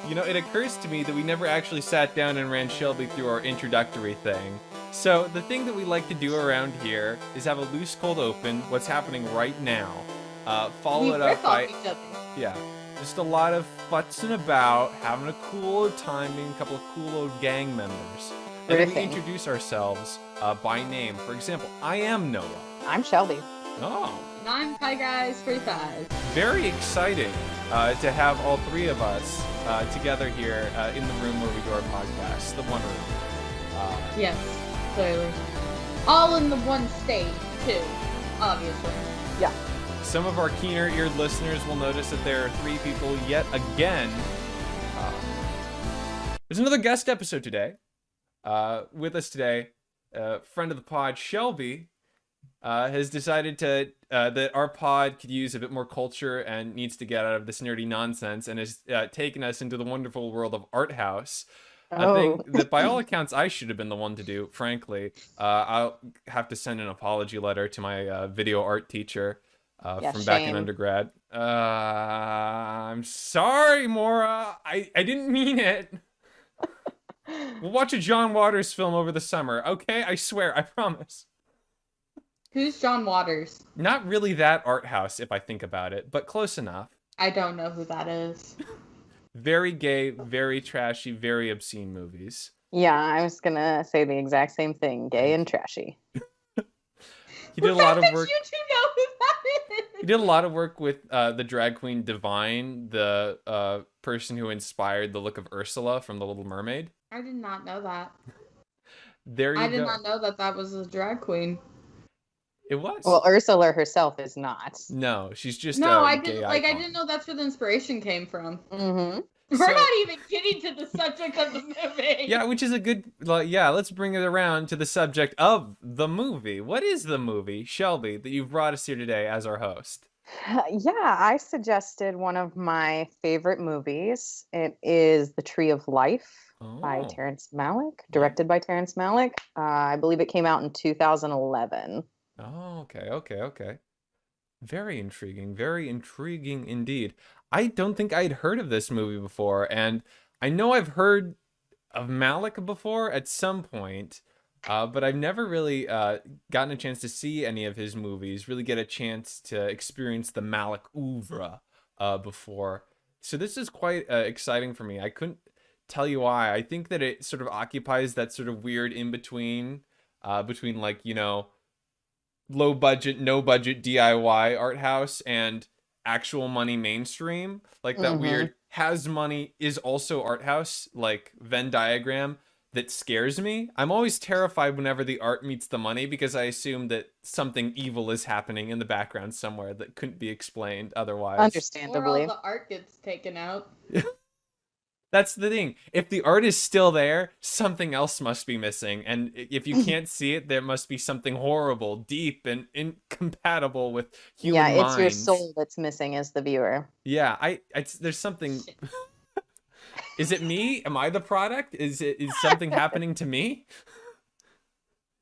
You know, it occurs to me that we never actually sat down and ran Shelby through our introductory thing. So the thing that we like to do around here is have a loose cold open, what's happening right now. Follow it up by, yeah, just a lot of futzing about, having a cool old time, being a couple of cool old gang members. And then we introduce ourselves by name. For example, I am Noah. I'm Shelby. Oh. And I'm Pie Guys 45. Very exciting to have all three of us together here in the room where we do our podcast, the one room. Yes, clearly. All in the one state, too, obviously. Yeah. Some of our keener-eared listeners will notice that there are three people yet again. There's another guest episode today. With us today, friend of the pod, Shelby, has decided that our pod could use a bit more culture and needs to get out of this nerdy nonsense, and has taken us into the wonderful world of art house. I think that by all accounts, I should have been the one to do, frankly. I'll have to send an apology letter to my video art teacher from back in undergrad. I'm sorry, Maura. I didn't mean it. We'll watch a John Waters film over the summer, okay? I swear, I promise. Who's John Waters? Not really that art house, if I think about it, but close enough. I don't know who that is. Very gay, very trashy, very obscene movies. Yeah, I was gonna say the exact same thing. Gay and trashy. He did a lot of work. You two know who that is. He did a lot of work with the drag queen Divine, the person who inspired the look of Ursula from The Little Mermaid. I did not know that. There you go. I did not know that was a drag queen. It was. Well, Ursula herself is not. No, she's just I gay didn't icon. I didn't know that's where the inspiration came from. Mm-hmm. We're not even getting to the subject of the movie. Yeah, which is a good. Let's bring it around to the subject of the movie. What is the movie, Shelby, that you've brought us here today as our host? Yeah, I suggested one of my favorite movies. It is The Tree of Life by Terrence Malick, directed by Terrence Malick. I believe it came out in 2011. Oh, okay. Very intriguing indeed. I don't think I'd heard of this movie before, and I know I've heard of Malick before at some point, but I've never really gotten a chance to see any of his movies, really get a chance to experience the Malick oeuvre before. So this is quite exciting for me. I couldn't tell you why. I think that it sort of occupies that sort of weird in-between, between, like, you know, low budget, no budget DIY art house and actual money mainstream. Like that weird has money is also art house, like Venn diagram that scares me. I'm always terrified whenever the art meets the money because I assume that something evil is happening in the background somewhere that couldn't be explained otherwise. Understandably. Or all the art gets taken out. That's the thing. If the art is still there, something else must be missing. And if you can't see it, there must be something horrible, deep, and incompatible with human minds. Yeah, it's your soul that's missing as the viewer. Yeah, there's something... Is it me? Am I the product? Is something happening to me?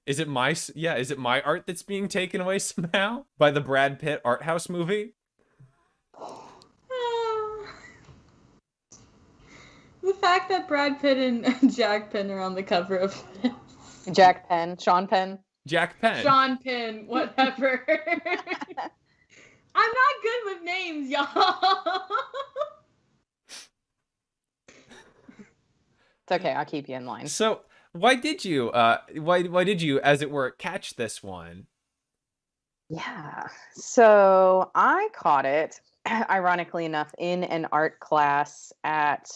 Is it my art that's being taken away somehow by the Brad Pitt art house movie? The fact that Brad Pitt and Jack Penn are on the cover of this. Jack Penn, Sean Penn. Jack Penn. Sean Penn, whatever. I'm not good with names, y'all. It's okay, I'll keep you in line. So why did you, as it were, catch this one? Yeah, so I caught it, ironically enough, in an art class at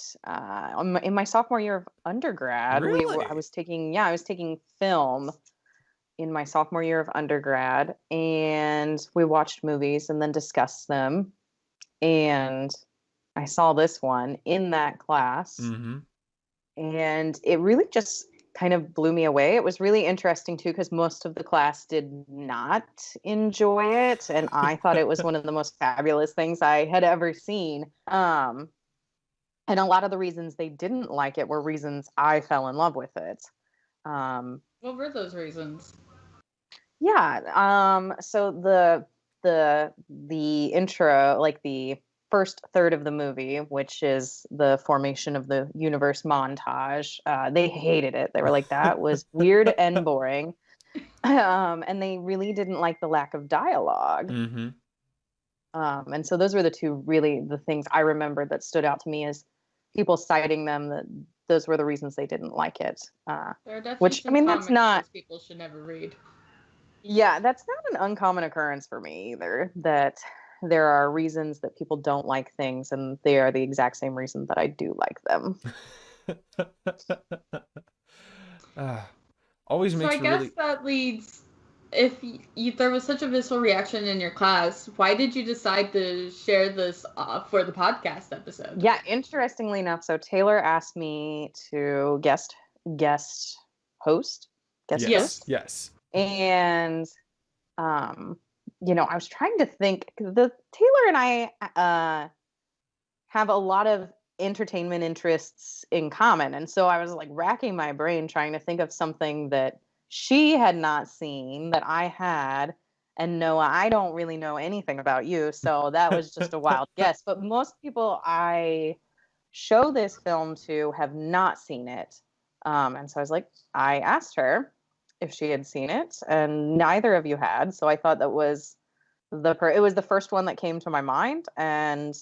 in my sophomore year of undergrad. Really? I was taking film in my sophomore year of undergrad, and we watched movies and then discussed them. And I saw this one in that class, and it really just kind of blew me away. It was really interesting too, because most of the class did not enjoy it, and I thought it was one of the most fabulous things I had ever seen. And a lot of the reasons they didn't like it were reasons I fell in love with it. What were those reasons? Yeah. So the intro, like the first third of the movie, which is the formation of the universe montage. They hated it. They were like, that was weird and boring. And they really didn't like the lack of dialogue. Mm-hmm. And so those were the things I remember that stood out to me as people citing them, that those were the reasons they didn't like it. There are definitely Which, I some mean, that's comics not, most people should never read. yeah, that's not an uncommon occurrence for me either, that there are reasons that people don't like things, and they are the exact same reason that I do like them. Always So makes I for guess really... that leads, if there was such a visceral reaction in your class, why did you decide to share this for the podcast episode? Yeah, interestingly enough, so Taylor asked me to guest host. Yes. And I was trying to think, Taylor and I have a lot of entertainment interests in common, and so I was like racking my brain trying to think of something that she had not seen that I had. And Noah, I don't really know anything about you, so that was just a wild guess. But most people I show this film to have not seen it, and so I asked her if she had seen it, and neither of you had. So I thought that was it was the first one that came to my mind, and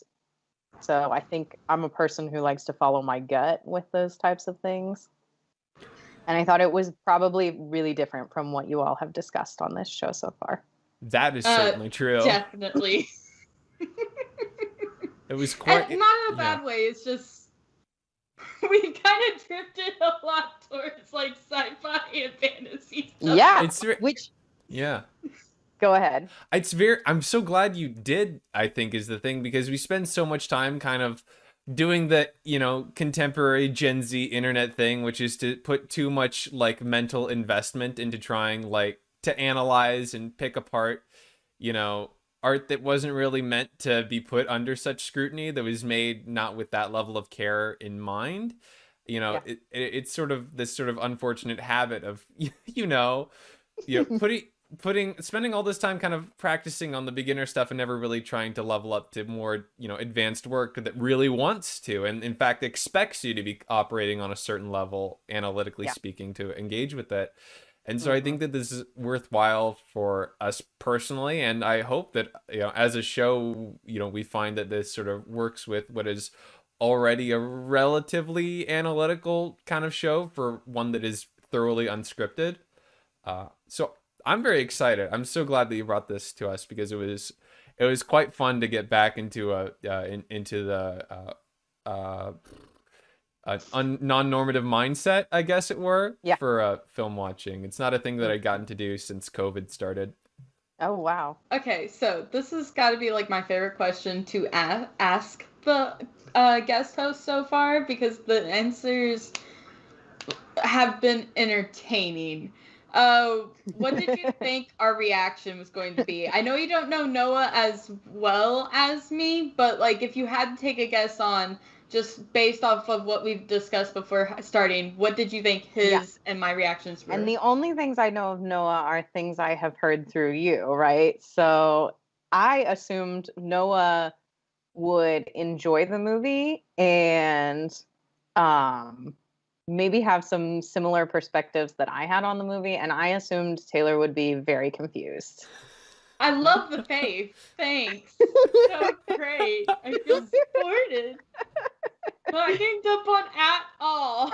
so I think I'm a person who likes to follow my gut with those types of things. And I thought it was probably really different from what you all have discussed on this show so far. That is certainly true. Definitely. It was quite... And not in a bad way, it's just... we kind of drifted a lot towards, like, sci-fi and fantasy stuff. Yeah, Yeah. Go ahead. I'm so glad you did, I think, is the thing, because we spend so much time kind of doing the, contemporary Gen Z internet thing, which is to put too much, like, mental investment into trying, like, to analyze and pick apart, art that wasn't really meant to be put under such scrutiny, that was made not with that level of care in mind. It's sort of this sort of unfortunate habit of, spending all this time kind of practicing on the beginner stuff and never really trying to level up to more, advanced work that really wants to, and in fact expects you to be operating on a certain level, analytically speaking, to engage with it. And so I think that this is worthwhile for us personally, and I hope that, as a show, we find that this sort of works with what is already a relatively analytical kind of show for one that is thoroughly unscripted. So I'm very excited. I'm so glad that you brought this to us, because it was quite fun to get back into the non-normative mindset, I guess it were, for film watching. It's not a thing that I'd gotten to do since COVID started. Oh, wow. Okay, so this has got to be like my favorite question to ask the guest host so far, because the answers have been entertaining. What did you think our reaction was going to be? I know you don't know Noah as well as me, but like, if you had to take a guess on, just based off of what we've discussed before starting, what did you think his and my reactions were? And the only things I know of Noah are things I have heard through you, right? So I assumed Noah would enjoy the movie and maybe have some similar perspectives that I had on the movie, and I assumed Taylor would be very confused. I love the faith. Thanks. So great. I feel supported. Not ganged up on at all.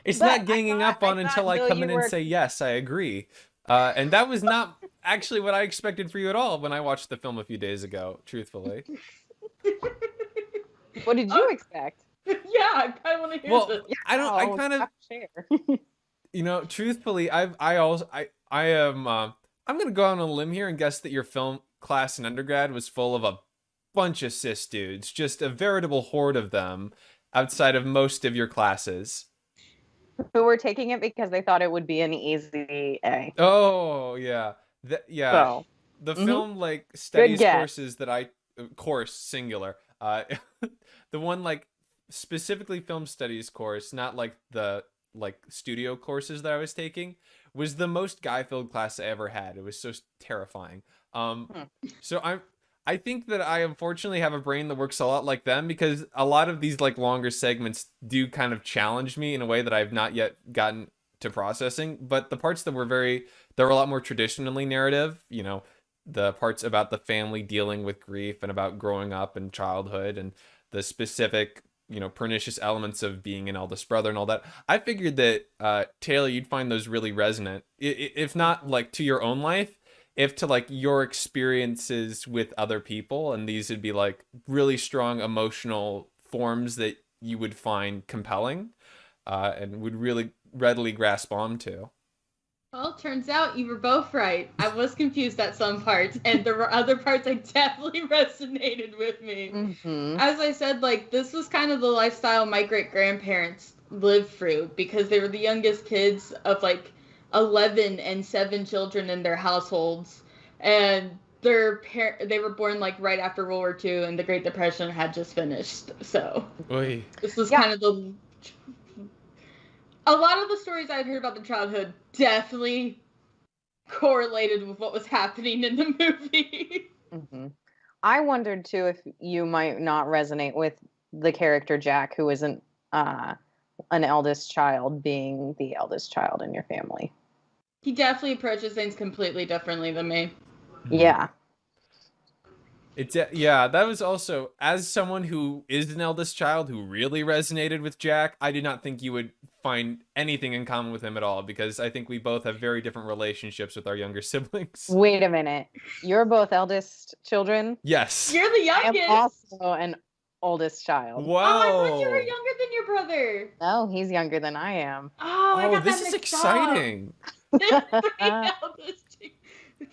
It's not ganging up on until I come in and say, yes, I agree. And that was not actually what I expected for you at all when I watched the film a few days ago, truthfully. What did you expect? Yeah, I kind of want to hear this. Truthfully, I'm gonna go out on a limb here and guess that your film class in undergrad was full of a bunch of cis dudes, just a veritable horde of them, outside of most of your classes. Who were taking it because they thought it would be an easy A. Oh yeah, the film like studies courses that course singular. The one like specifically film studies course, not like the studio courses that I was taking, was the most guy-filled class I ever had. It was so terrifying. So I think that I unfortunately have a brain that works a lot like them, because a lot of these like longer segments do kind of challenge me in a way that I've not yet gotten to processing. But the parts that were a lot more traditionally narrative, the parts about the family dealing with grief and about growing up and childhood and the specific, pernicious elements of being an eldest brother and all that. I figured that Taylor, you'd find those really resonant, if not like to your own life, if to like your experiences with other people, and these would be like really strong emotional forms that you would find compelling, and would really readily grasp onto. Well, turns out you were both right. I was confused at some parts, and there were other parts that definitely resonated with me. Mm-hmm. As I said, like, this was kind of the lifestyle my great-grandparents lived through, because they were the youngest kids of, like, 11 and 7 children in their households, and they were born, like, right after World War II, and the Great Depression had just finished, so... Oy. This was kind of a lot of the stories I'd heard about their childhood definitely correlated with what was happening in the movie. Mm-hmm. I wondered too if you might not resonate with the character Jack, who isn't an eldest child, being the eldest child in your family. He definitely approaches things completely differently than me. Yeah. That was also, as someone who is an eldest child who really resonated with Jack, I did not think you would find anything in common with him at all, because I think we both have very different relationships with our younger siblings. Wait a minute. You're both eldest children? Yes. You're the I youngest. am also an oldest child. Wow. Oh, I thought you were younger than your brother. No, he's younger than I am. Oh, I got this that is mixed exciting.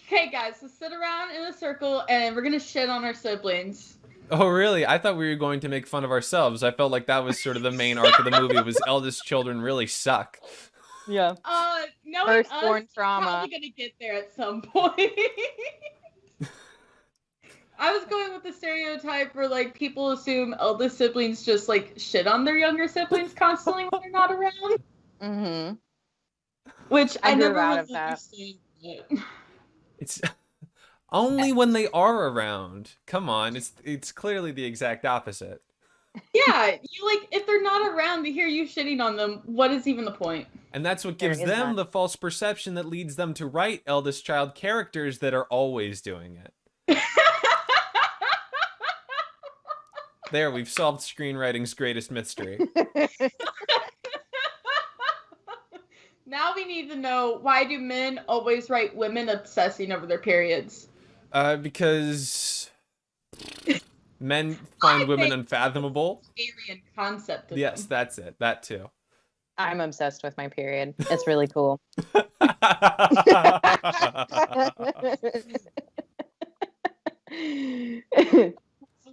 Okay, guys, so sit around in a circle, and we're gonna shit on our siblings. Oh, really? I thought we were going to make fun of ourselves. I felt like that was sort of the main arc of the movie, was eldest children really suck. Yeah. Knowing Firstborn us, trauma. we're probably gonna get there at some point. I was going with the stereotype where, like, people assume eldest siblings just, like, shit on their younger siblings constantly when they're not around. Mm-hmm. Which I grew never out was of that. understood. It's only when they are around. Come on, it's clearly the exact opposite. Yeah, if they're not around to hear you shitting on them, what is even the point? And that's what gives them the false perception that leads them to write eldest child characters that are always doing it. There, we've solved screenwriting's greatest mystery. Now we need to know, why do men always write women obsessing over their periods? Because men find women unfathomable. Alien concept. Yes, that's it. That too. I'm obsessed with my period. It's really cool.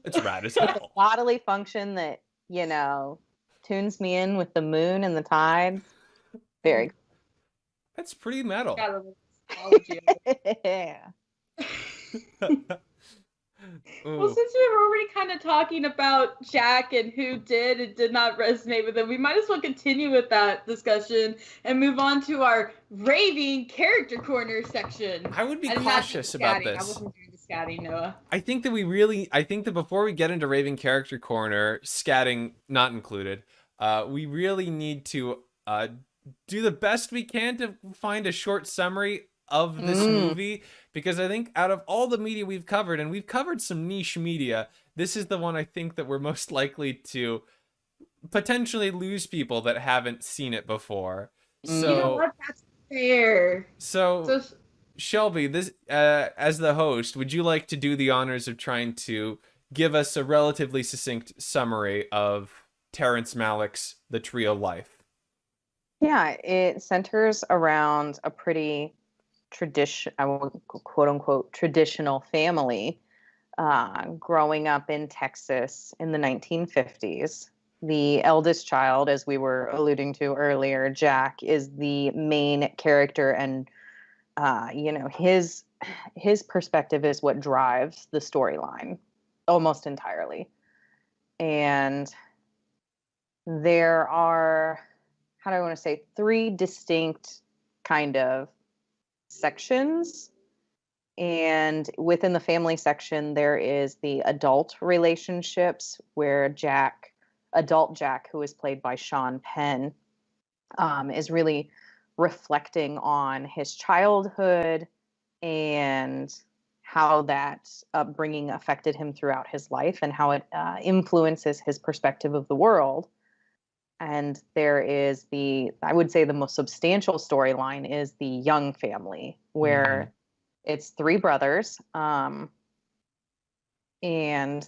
It's rad as hell. It's a bodily function that, tunes me in with the moon and the tides. Very That's pretty metal. yeah. Well, since we were already kind of talking about Jack and who did and did not resonate with him, we might as well continue with that discussion and move on to our raving character corner section. I would be cautious about this. I wasn't doing the scatting, Noah. I think that before we get into raving character corner, scatting not included, we really need to do the best we can to find a short summary of this movie, because I think out of all the media we've covered, and we've covered some niche media, this is the one I think that we're most likely to potentially lose people that haven't seen it before. So, you know what? That's fair. So Shelby, this as the host, would you like to do the honors of trying to give us a relatively succinct summary of Terrence Malick's The Tree of Life? Yeah, it centers around a pretty quote unquote traditional family growing up in Texas in the 1950s. The eldest child, as we were alluding to earlier, Jack, is the main character, and his perspective is what drives the storyline almost entirely. And there are, how do I want to say, 3 distinct kind of sections And within the family section, there is the adult relationships where adult Jack, who is played by Sean Penn, is really reflecting on his childhood and how that upbringing affected him throughout his life and how it influences his perspective of the world. And there is I would say the most substantial storyline is the Young family, where it's three brothers. And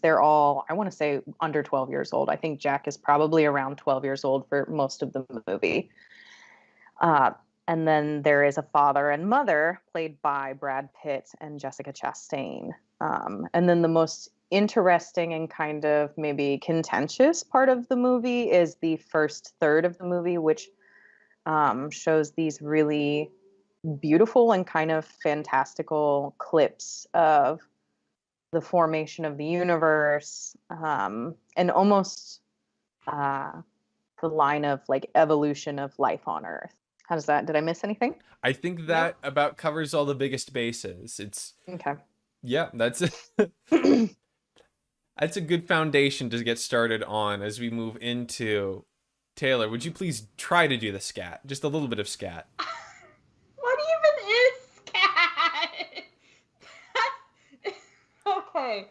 they're all, I want to say, under 12 years old. I think Jack is probably around 12 years old for most of the movie. And then there is a father and mother played by Brad Pitt and Jessica Chastain. And then the most interesting and kind of maybe contentious part of the movie is the first third of the movie, which shows these really beautiful and kind of fantastical clips of the formation of the universe, and almost the line of like evolution of life on Earth. How does that? Did I miss anything? I think that about covers all the biggest bases. It's Okay. Yeah, that's that's a good foundation to get started on as we move into. Taylor, would you please try to do the scat? Just a little bit of scat. What even is scat? Okay.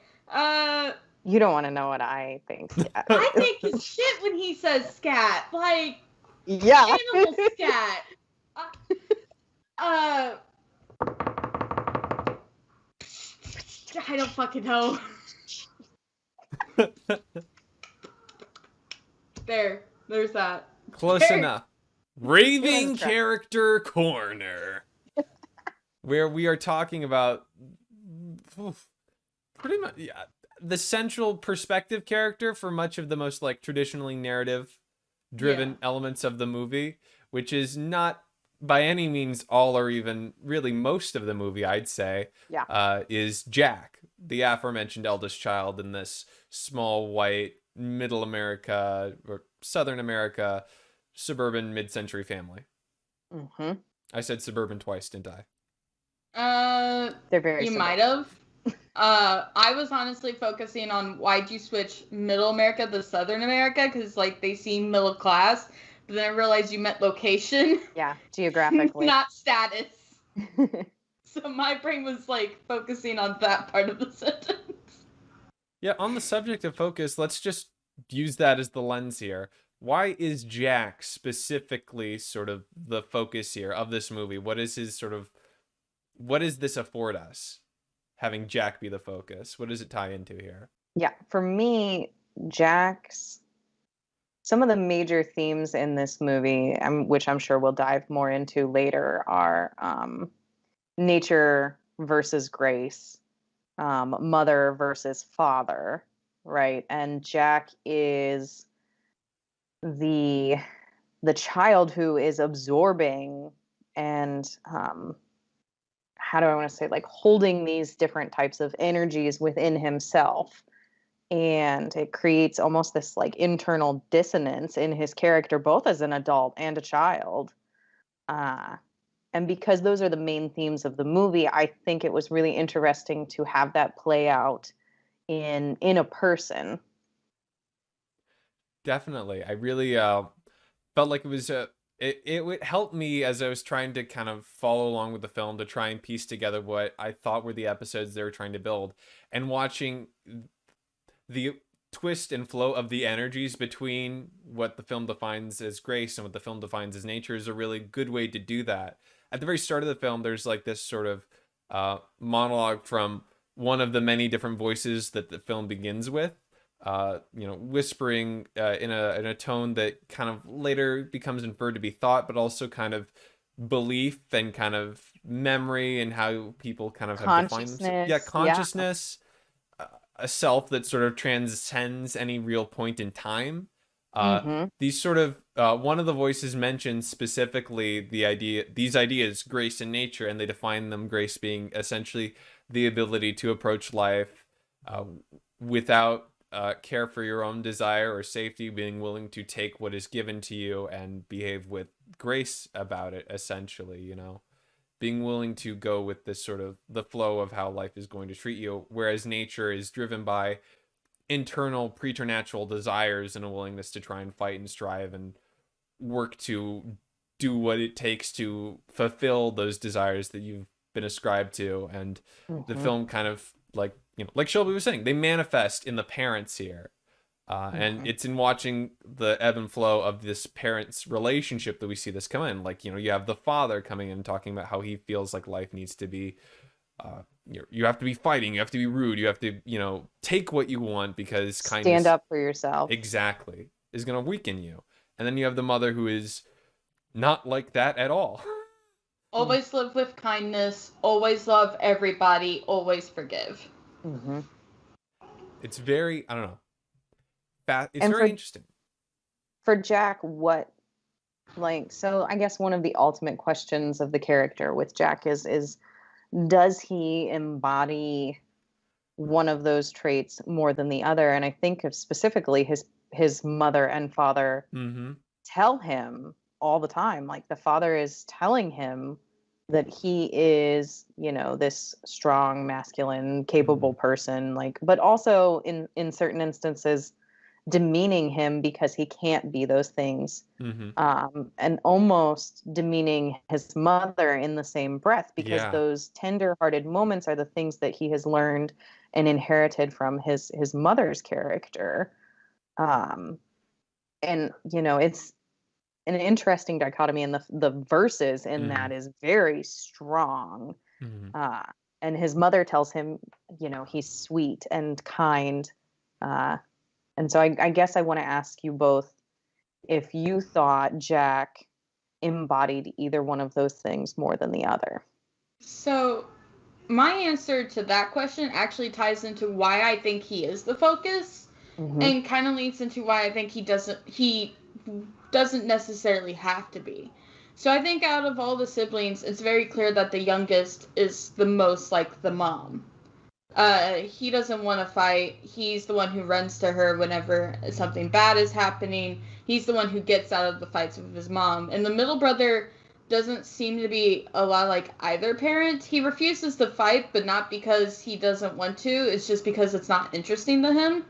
You don't want to know what I think. I think his shit when he says scat. Like, Yeah. animal scat. I don't fucking know. There's that. Close There. enough. Raving try. Character Corner, where we are talking about pretty much the central perspective character for much of the most like traditionally narrative driven elements of the movie, which is not by any means all or even really most of the movie, I'd say. Is Jack, the aforementioned eldest child in this small white middle America or Southern America suburban mid-century family. Mm-hmm. I said suburban twice, didn't I? They're very You similar. might have. I was honestly focusing on why'd you switch middle America to Southern America, because like they seem middle class, but then I realized you meant location. Yeah, geographically. Not status. So my brain was like focusing on that part of the sentence. Yeah, on the subject of focus, let's just use that as the lens here. Why is Jack specifically sort of the focus here of this movie? What does this afford us? Having Jack be the focus. What does it tie into here? Yeah, for me, some of the major themes in this movie, which I'm sure we'll dive more into later, are nature versus grace, mother versus father, right? And Jack is the child who is absorbing and how do I want to say, like holding these different types of energies within himself. And it creates almost this like internal dissonance in his character, both as an adult and a child. And because those are the main themes of the movie, I think it was really interesting to have that play out in a person. Definitely. I really felt like it was it would help me as I was trying to kind of follow along with the film to try and piece together what I thought were the episodes they were trying to build, and watching the twist and flow of the energies between what the film defines as grace and what the film defines as nature is a really good way to do that. At the very start of the film, there's like this sort of monologue from one of the many different voices that the film begins with, whispering in a tone that kind of later becomes inferred to be thought, but also kind of belief and kind of memory and how people kind of have defined themselves. Yeah, consciousness. A self that sort of transcends any real point in time. These sort of one of the voices mentions specifically these ideas, grace and nature, and they define them, grace being essentially the ability to approach life without care for your own desire or safety, being willing to take what is given to you and behave with grace about it, essentially, being willing to go with this sort of the flow of how life is going to treat you, whereas nature is driven by internal preternatural desires and a willingness to try and fight and strive and work to do what it takes to fulfill those desires that you've been ascribed to. And the film kind of, like, you know, like Shelby was saying, they manifest in the parents here. And it's in watching the ebb and flow of this parents' relationship that we see this come in. Like, you know, you have the father coming in talking about how he feels like life needs to be, you have to be fighting, you have to be rude, you have to, you know, take what you want because kindness, stand up for yourself, exactly, is going to weaken you. And then you have the mother who is not like that at all. Always live with kindness, always love everybody, always forgive. It's very, I don't know. It's And very interesting. For Jack, what, like, so I guess one of the ultimate questions of the character with Jack is does he embody one of those traits more than the other? And I think of specifically his mother and father tell him all the time, like the father is telling him that he is, you know, this strong, masculine, capable person, like, but also in certain instances demeaning him because he can't be those things, and almost demeaning his mother in the same breath, because those tender-hearted moments are the things that he has learned and inherited from his mother's character. And you know, it's an interesting dichotomy, and the verses in that is very strong. And his mother tells him, you know, he's sweet and kind. And so I guess I want to ask you both if you thought Jack embodied either one of those things more than the other. So my answer to that question actually ties into why I think he is the focus, and kind of leads into why I think he doesn't necessarily have to be. So I think out of all the siblings, it's very clear that the youngest is the most like the mom. He doesn't want to fight. He's the one who runs to her whenever something bad is happening. He's the one who gets out of the fights with his mom. And the middle brother doesn't seem to be a lot like either parent. He refuses to fight, but not because he doesn't want to. It's just because it's not interesting to him.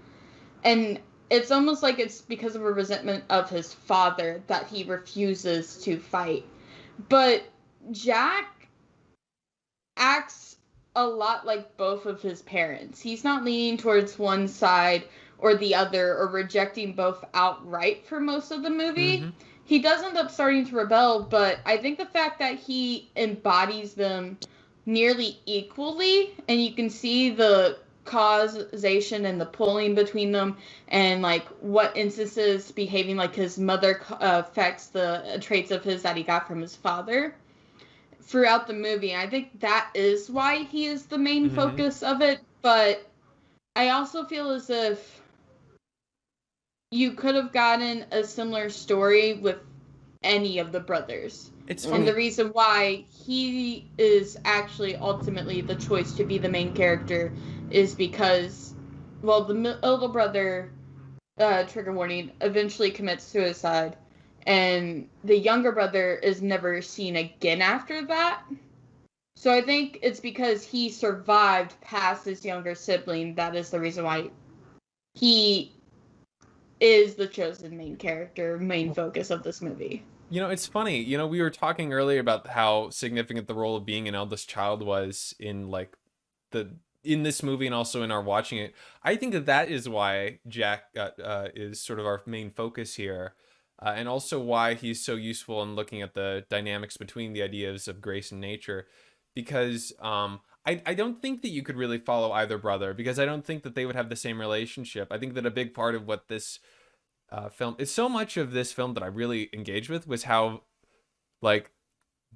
And it's almost like it's because of a resentment of his father that he refuses to fight. But Jack acts a lot like both of his parents. He's not leaning towards one side or the other, or rejecting both outright for most of the movie. He does end up starting to rebel, but I think the fact that he embodies them nearly equally, and you can see the causation and the pulling between them, and like what instances behaving like his mother affects the traits of his that he got from his father throughout the movie. I think that is why he is the main focus of it, but I also feel as if you could have gotten a similar story with any of the brothers. It's and the reason why he is actually ultimately the choice to be the main character is because, well, the middle brother, trigger warning, eventually commits suicide, and the younger brother is never seen again after that. So I think it's because he survived past his younger sibling. That is the reason why he is the chosen main character, main focus of this movie. You know, it's funny. You know, we were talking earlier about how significant the role of being an eldest child was in in this movie, and also in our watching it. I think that is why Jack is sort of our main focus here, and also why he's so useful in looking at the dynamics between the ideas of grace and nature, because I don't think that you could really follow either brother, because I don't think that they would have the same relationship. I think that a big part of what this film is, so much of this film that I really engaged with, was how like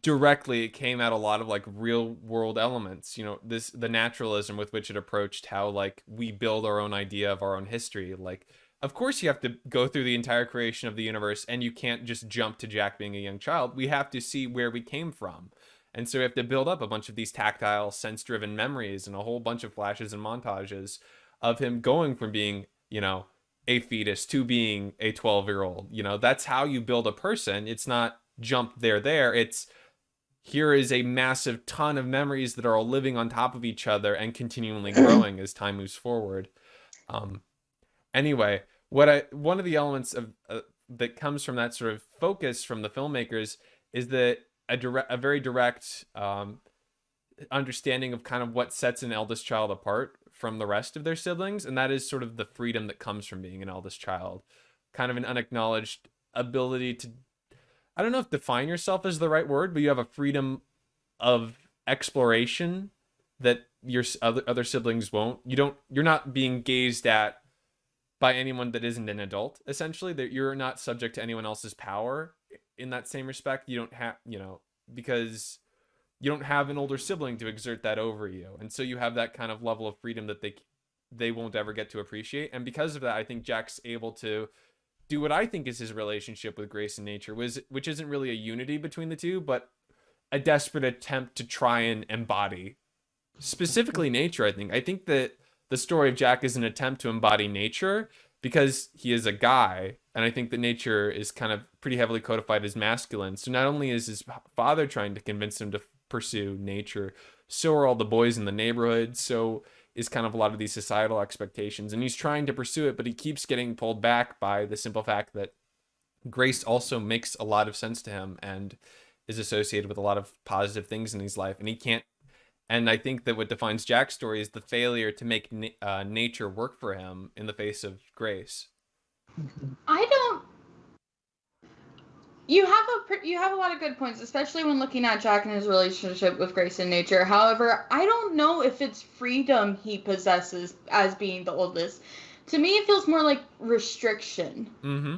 directly it came at a lot of like real world elements. You know, the naturalism with which it approached how like we build our own idea of our own history. Like, of course you have to go through the entire creation of the universe, and you can't just jump to Jack being a young child. We have to see where we came from. And so we have to build up a bunch of these tactile, sense-driven memories and a whole bunch of flashes and montages of him going from being, you know, a fetus to being a 12-year-old. You know, that's how you build a person. It's not jump there. It's here is a massive ton of memories that are all living on top of each other and continually growing as time moves forward. Anyway, one of the elements of that comes from that sort of focus from the filmmakers is that a very direct understanding of kind of what sets an eldest child apart from the rest of their siblings, and that is sort of the freedom that comes from being an eldest child, kind of an unacknowledged ability to, I don't know if define yourself is the right word, but you have a freedom of exploration that your other siblings won't. You're not being gazed at by anyone that isn't an adult, essentially. That you're not subject to anyone else's power in that same respect. You don't have, because you don't have an older sibling to exert that over you, and so you have that kind of level of freedom that they won't ever get to appreciate. And because of that, I think Jack's able to do what I think is his relationship with Grace and nature, which isn't really a unity between the two, but a desperate attempt to try and embody specifically nature. I think that the story of Jack is an attempt to embody nature because he is a guy, and I think that nature is kind of pretty heavily codified as masculine. So not only is his father trying to convince him to pursue nature, so are all the boys in the neighborhood, so is kind of a lot of these societal expectations, and he's trying to pursue it, but he keeps getting pulled back by the simple fact that Grace also makes a lot of sense to him and is associated with a lot of positive things in his life, and he can't. And I think that what defines Jack's story is the failure to make nature work for him in the face of Grace. I don't. You have a lot of good points, especially when looking at Jack and his relationship with Grace and nature. However, I don't know if it's freedom he possesses as being the oldest. To me, it feels more like restriction,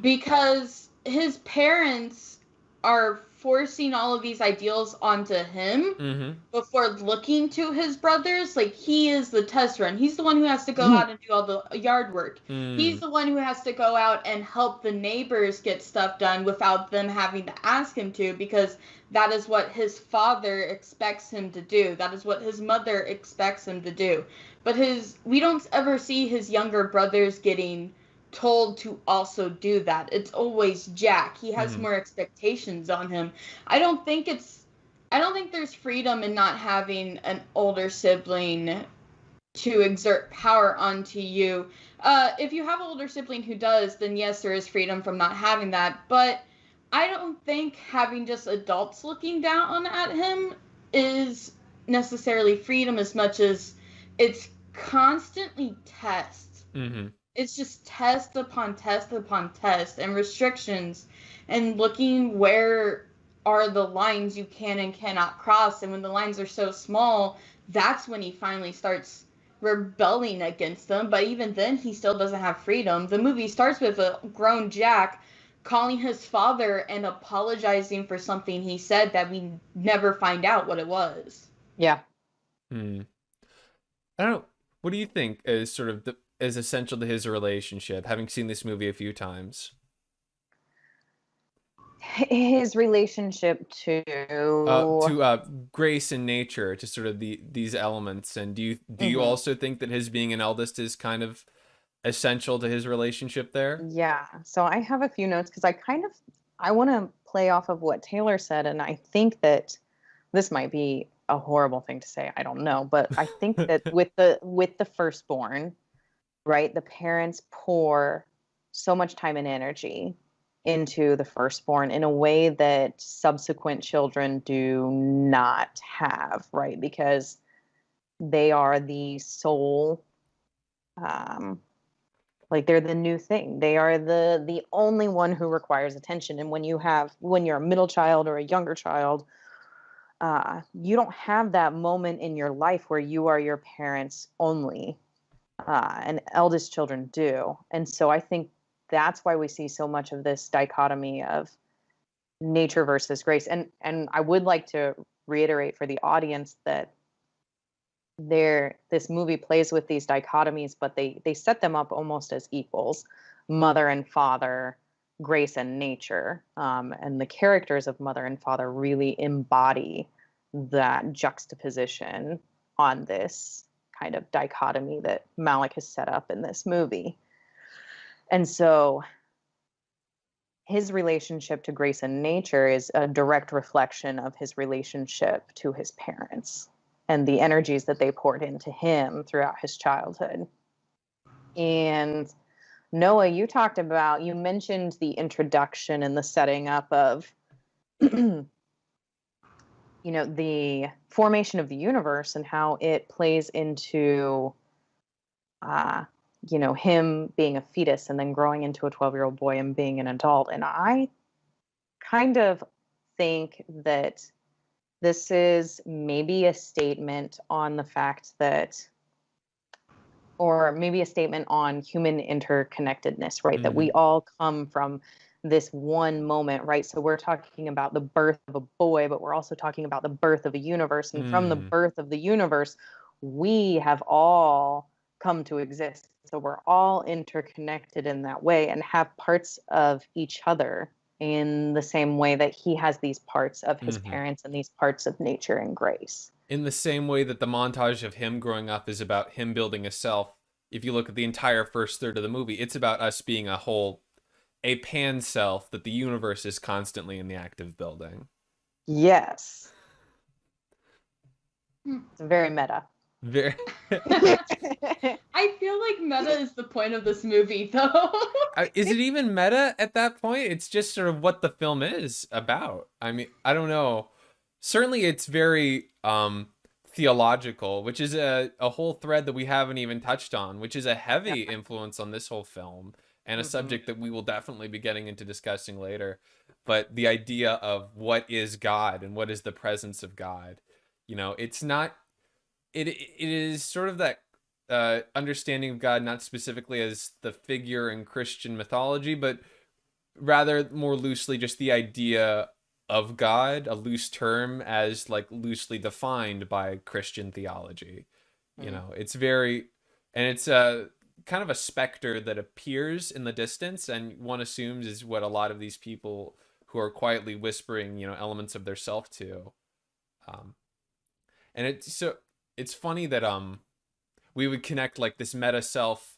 because his parents are forcing all of these ideals onto him before looking to his brothers. Like, he is the test run. He's the one who has to go out and do all the yard work. He's the one who has to go out and help the neighbors get stuff done without them having to ask him to, because that is what his father expects him to do. That is what his mother expects him to do. But we don't ever see his younger brothers getting told to also do that. It's always Jack. He has more expectations on him. I don't think there's freedom in not having an older sibling to exert power onto you. If you have an older sibling who does, then yes, there is freedom from not having that. But I don't think having just adults looking down at him is necessarily freedom as much as it's constantly tests. It's just test upon test upon test and restrictions and looking where are the lines you can and cannot cross. And when the lines are so small, that's when he finally starts rebelling against them. But even then, he still doesn't have freedom. The movie starts with a grown Jack calling his father and apologizing for something he said that we never find out what it was. Yeah. I don't know. What do you think is sort of is essential to his relationship, having seen this movie a few times? His relationship to Grace and nature, to sort of these elements. And do you also think that his being an eldest is kind of essential to his relationship there? Yeah. So I have a few notes because I want to play off of what Taylor said, and I think that this might be a horrible thing to say. I don't know, but I think that with the firstborn, right, the parents pour so much time and energy into the firstborn in a way that subsequent children do not have, right? Because they are the sole, like they're the new thing. They are the only one who requires attention. And when you're a middle child or a younger child, you don't have that moment in your life where you are your parents only. And eldest children do. And so I think that's why we see so much of this dichotomy of nature versus grace. And I would like to reiterate for the audience that this movie plays with these dichotomies, but they set them up almost as equals: mother and father, grace and nature. And the characters of mother and father really embody that juxtaposition on this kind of dichotomy that Malick has set up in this movie. And so his relationship to grace and nature is a direct reflection of his relationship to his parents and the energies that they poured into him throughout his childhood. And Noah, you mentioned the introduction and the setting up of, the formation of the universe and how it plays into, him being a fetus and then growing into a 12-year-old boy and being an adult. And I kind of think that this is maybe a statement on the fact that, or maybe a statement on human interconnectedness, right? That we all come from this one moment, right? So we're talking about the birth of a boy, but we're also talking about the birth of a universe. And from the birth of the universe, we have all come to exist. So we're all interconnected in that way and have parts of each other in the same way that he has these parts of his parents and these parts of nature and grace. In the same way that the montage of him growing up is about him building a self, if you look at the entire first third of the movie, it's about us being a whole, a pan self that the universe is constantly in the act of building. Yes. It's very meta. Very. I feel like meta is the point of this movie, though. Is it even meta at that point? It's just sort of what the film is about. I mean, I don't know. Certainly it's very theological, which is a whole thread that we haven't even touched on, which is a heavy influence on this whole film and a subject that we will definitely be getting into discussing later. But the idea of what is God and what is the presence of God, it's not, it is sort of that understanding of God, not specifically as the figure in Christian mythology, but rather more loosely just the idea of God, a loose term as like loosely defined by Christian theology. It's very, and it's a kind of a specter that appears in the distance and one assumes is what a lot of these people who are quietly whispering, elements of their self to. And it's funny that we would connect like this meta self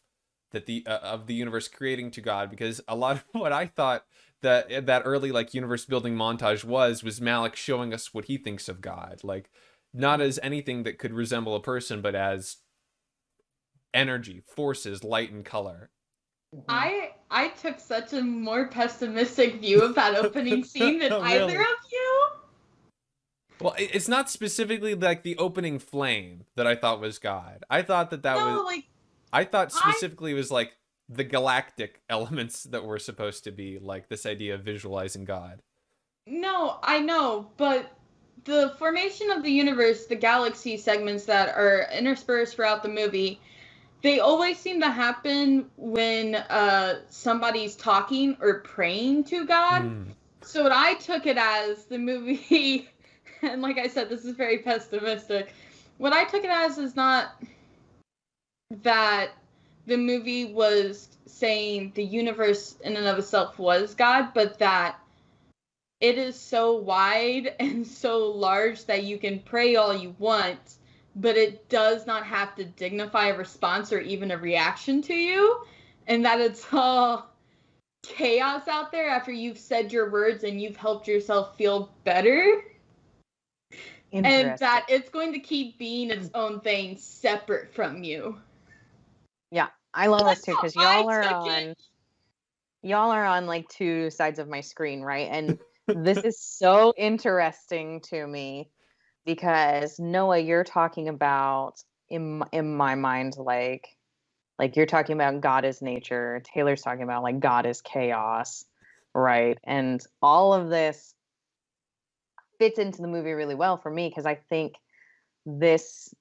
that the of the universe creating to God, because a lot of what I thought that early like universe building montage was Malick showing us what he thinks of God, like not as anything that could resemble a person, but as energy, forces, light, and color. I took such a more pessimistic view of that opening scene than Really? either of you. Well, it's not specifically like the opening flame that I thought was God. I thought I thought specifically it was like the galactic elements that were supposed to be like this idea of visualizing God. No, I know, but the formation of the universe, the galaxy segments that are interspersed throughout the movie, they always seem to happen when somebody's talking or praying to God. So what I took it as the movie, and like I said, this is very pessimistic. What I took it as is not that the movie was saying the universe in and of itself was God, but that it is so wide and so large that you can pray all you want, but it does not have to dignify a response or even a reaction to you, and that it's all chaos out there after you've said your words and you've helped yourself feel better. And that it's going to keep being its own thing separate from you. Yeah, I love this too, because y'all are on like two sides of my screen, right? And this is so interesting to me because Noah, you're talking about in my mind, like you're talking about God is nature. Taylor's talking about like God is chaos, right? And all of this fits into the movie really well for me because I think this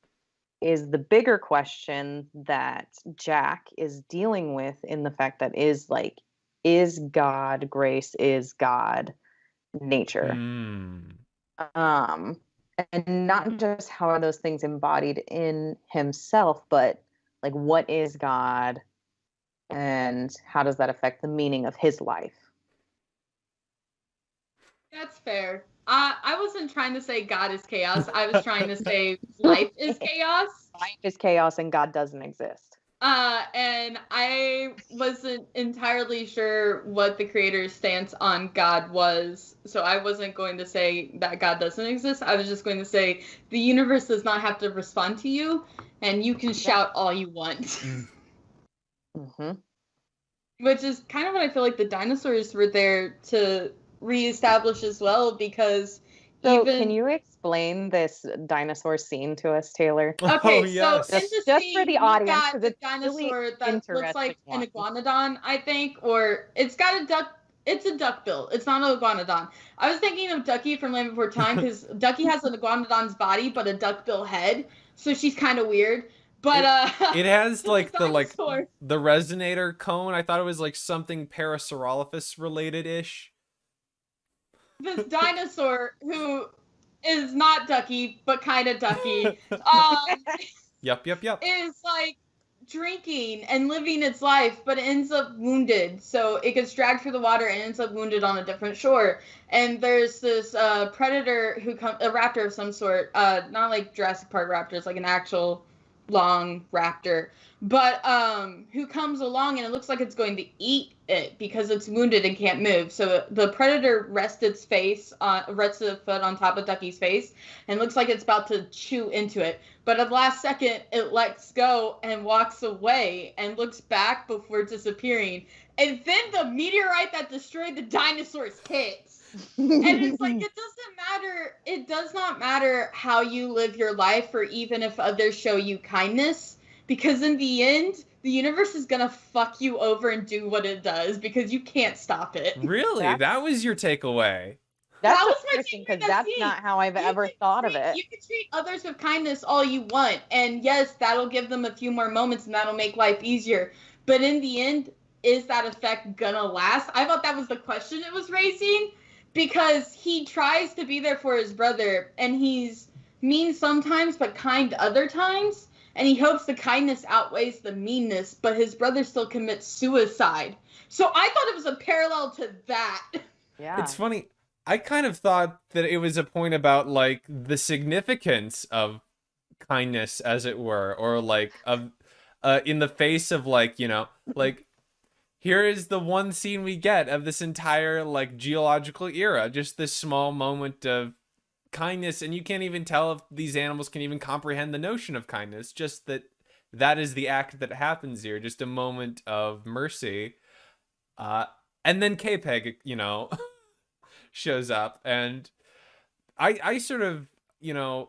is the bigger question that Jack is dealing with in the fact that is God grace, is God nature? And not just how are those things embodied in himself, but like what is God and how does that affect the meaning of his life? That's fair. I wasn't trying to say God is chaos. I was trying to say life is chaos. Life is chaos and God doesn't exist. And I wasn't entirely sure what the creator's stance on God was, so I wasn't going to say that God doesn't exist. I was just going to say the universe does not have to respond to you, and you can shout all you want. Mm-hmm. Which is kind of what I feel like the dinosaurs were there to reestablish as well, because So even... can you explain this dinosaur scene to us, Taylor? Okay, Oh, yes. so in the Just scene, for the you've audience, got 'cause the it's really dinosaur that looks like an interesting one. iguanodon, I think, or it's got a duck. It's a duckbill. It's not an iguanodon. I was thinking of Ducky from Land Before Time, because Ducky has an iguanodon's body but a duckbill head, so she's kind of weird. But It has the like dinosaur- the resonator cone. I thought it was like something Parasaurolophus related ish. this dinosaur who is not Ducky but kind of Ducky. Yep. Is like drinking and living its life, but it ends up wounded. So it gets dragged through the water and ends up wounded on a different shore. And there's this predator who comes, a raptor of some sort, not like Jurassic Park raptors, like an actual long raptor, but who comes along, and it looks like it's going to eat it because it's wounded and can't move. So the predator rests its foot on top of Ducky's face, and looks like it's about to chew into it. But at the last second, it lets go and walks away and looks back before disappearing. And then the meteorite that destroyed the dinosaurs hits. And it's like, it doesn't matter. It does not matter how you live your life, or even if others show you kindness, because in the end, the universe is gonna fuck you over and do what it does, because you can't stop it. Really? That was your takeaway? That's That was my interesting, takeaway, because that that's scene. not how I've ever thought of it. You can treat others with kindness all you want, and yes, that'll give them a few more moments, and that'll make life easier. But in the end, is that effect gonna last? I thought that was the question it was raising, because he tries to be there for his brother, and he's mean sometimes but kind other times, and he hopes the kindness outweighs the meanness, but his brother still commits suicide. So I thought it was a parallel to that. Yeah. It's funny. I kind of thought that it was a point about like the significance of kindness, as it were, or like of in the face of like, you know, like here is the one scene we get of this entire like geological era, just this small moment of kindness, and you can't even tell if these animals can even comprehend the notion of kindness, just that is the act that happens here, just a moment of mercy. And then K-Peg, you know, shows up, and I sort of, you know,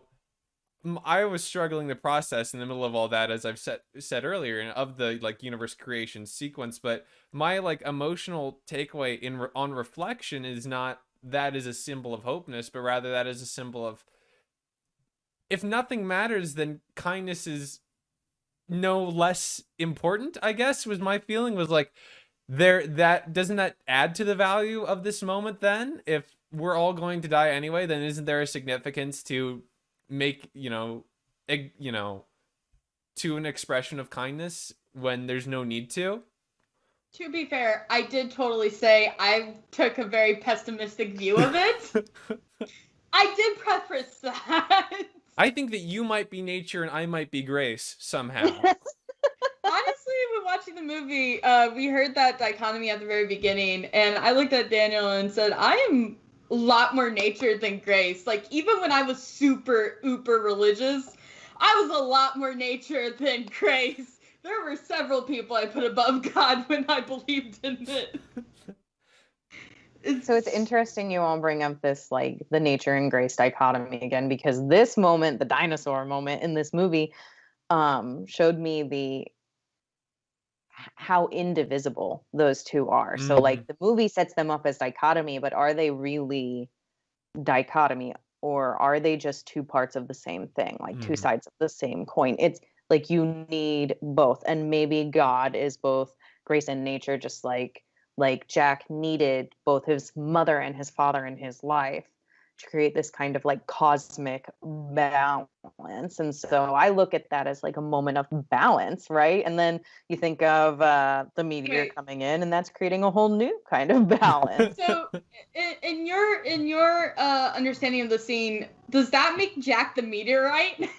I was struggling to process in the middle of all that, as I've said earlier, of the like universe creation sequence. But my like emotional takeaway on reflection is not that is a symbol of hopeness, but rather that is a symbol of, if nothing matters, then kindness is no less important, I guess, was my feeling. Was like, that doesn't that add to the value of this moment then? If we're all going to die anyway, then isn't there a significance to make, you know, to an expression of kindness when there's no need to? To be fair, I did totally say I took a very pessimistic view of it. I did preface that. I think that you might be nature and I might be grace somehow. Honestly, when watching the movie, we heard that dichotomy at the very beginning, and I looked at Daniel and said, I am a lot more nature than grace. Like, even when I was super, uber religious, I was a lot more nature than grace. There were several people I put above God when I believed in it. So it's interesting you all bring up this, like, the nature and grace dichotomy again, because this moment, the dinosaur moment in this movie, showed me how indivisible those two are. So like the movie sets them up as dichotomy, but are they really dichotomy, or are they just two parts of the same thing, like two sides of the same coin? It's like you need both, and maybe God is both grace and nature, just like Jack needed both his mother and his father in his life to create this kind of like cosmic balance. And so I look at that as like a moment of balance, right? And then you think of the meteor coming in, and that's creating a whole new kind of balance. So in your understanding of the scene, does that make Jack the meteorite?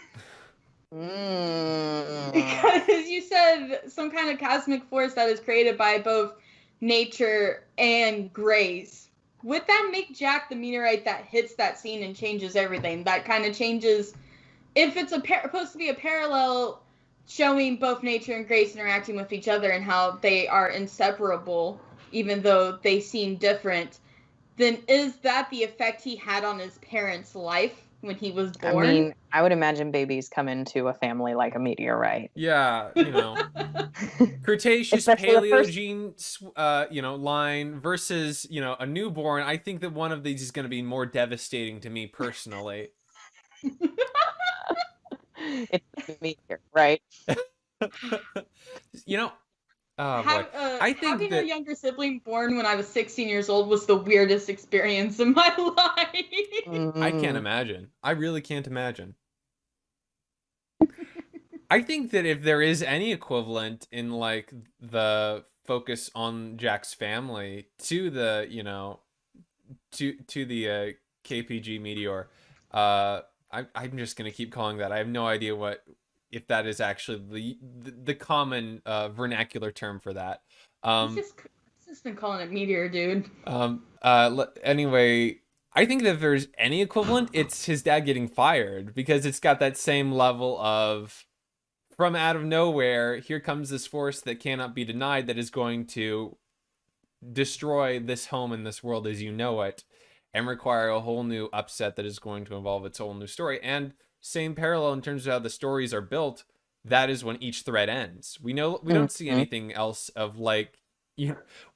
Mm. Because you said some kind of cosmic force that is created by both nature and grace. Would that make Jack the meteorite that hits that scene and changes everything? That kind of changes, if it's supposed to be a parallel showing both nature and grace interacting with each other and how they are inseparable, even though they seem different, then is that the effect he had on his parents' life when he was born? I mean, I would imagine babies come into a family like a meteorite. Yeah, Cretaceous Especially the first- Paleogene, line versus, a newborn. I think that one of these is going to be more devastating to me personally. It's a meteor, right? Oh boy. I think having that a younger sibling born when I was 16 years old was the weirdest experience in my life. I can't imagine. I really can't imagine. I think that if there is any equivalent in like the focus on Jack's family to the, to the KPG meteor, I'm just gonna keep calling that. I have no idea if that is actually the common vernacular term for that. He's just been calling it meteor, dude. Anyway, I think that if there's any equivalent, it's his dad getting fired, because it's got that same level of, from out of nowhere, here comes this force that cannot be denied that is going to destroy this home and this world as you know it, and require a whole new upset that is going to involve its whole new story. And same parallel in terms of how the stories are built, that is when each thread ends. We don't see anything else of like,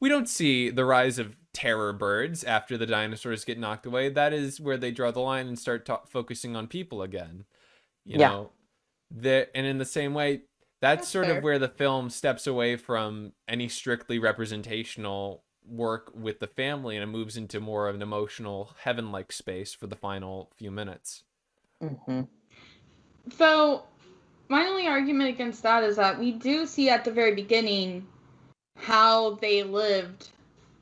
we don't see the rise of terror birds after the dinosaurs get knocked away. That is where they draw the line and start focusing on people again. You know, and in the same way, that's sort fair. of where the film steps away from any strictly representational work with the family, and it moves into more of an emotional heaven-like space for the final few minutes. So, my only argument against that is that we do see at the very beginning how they lived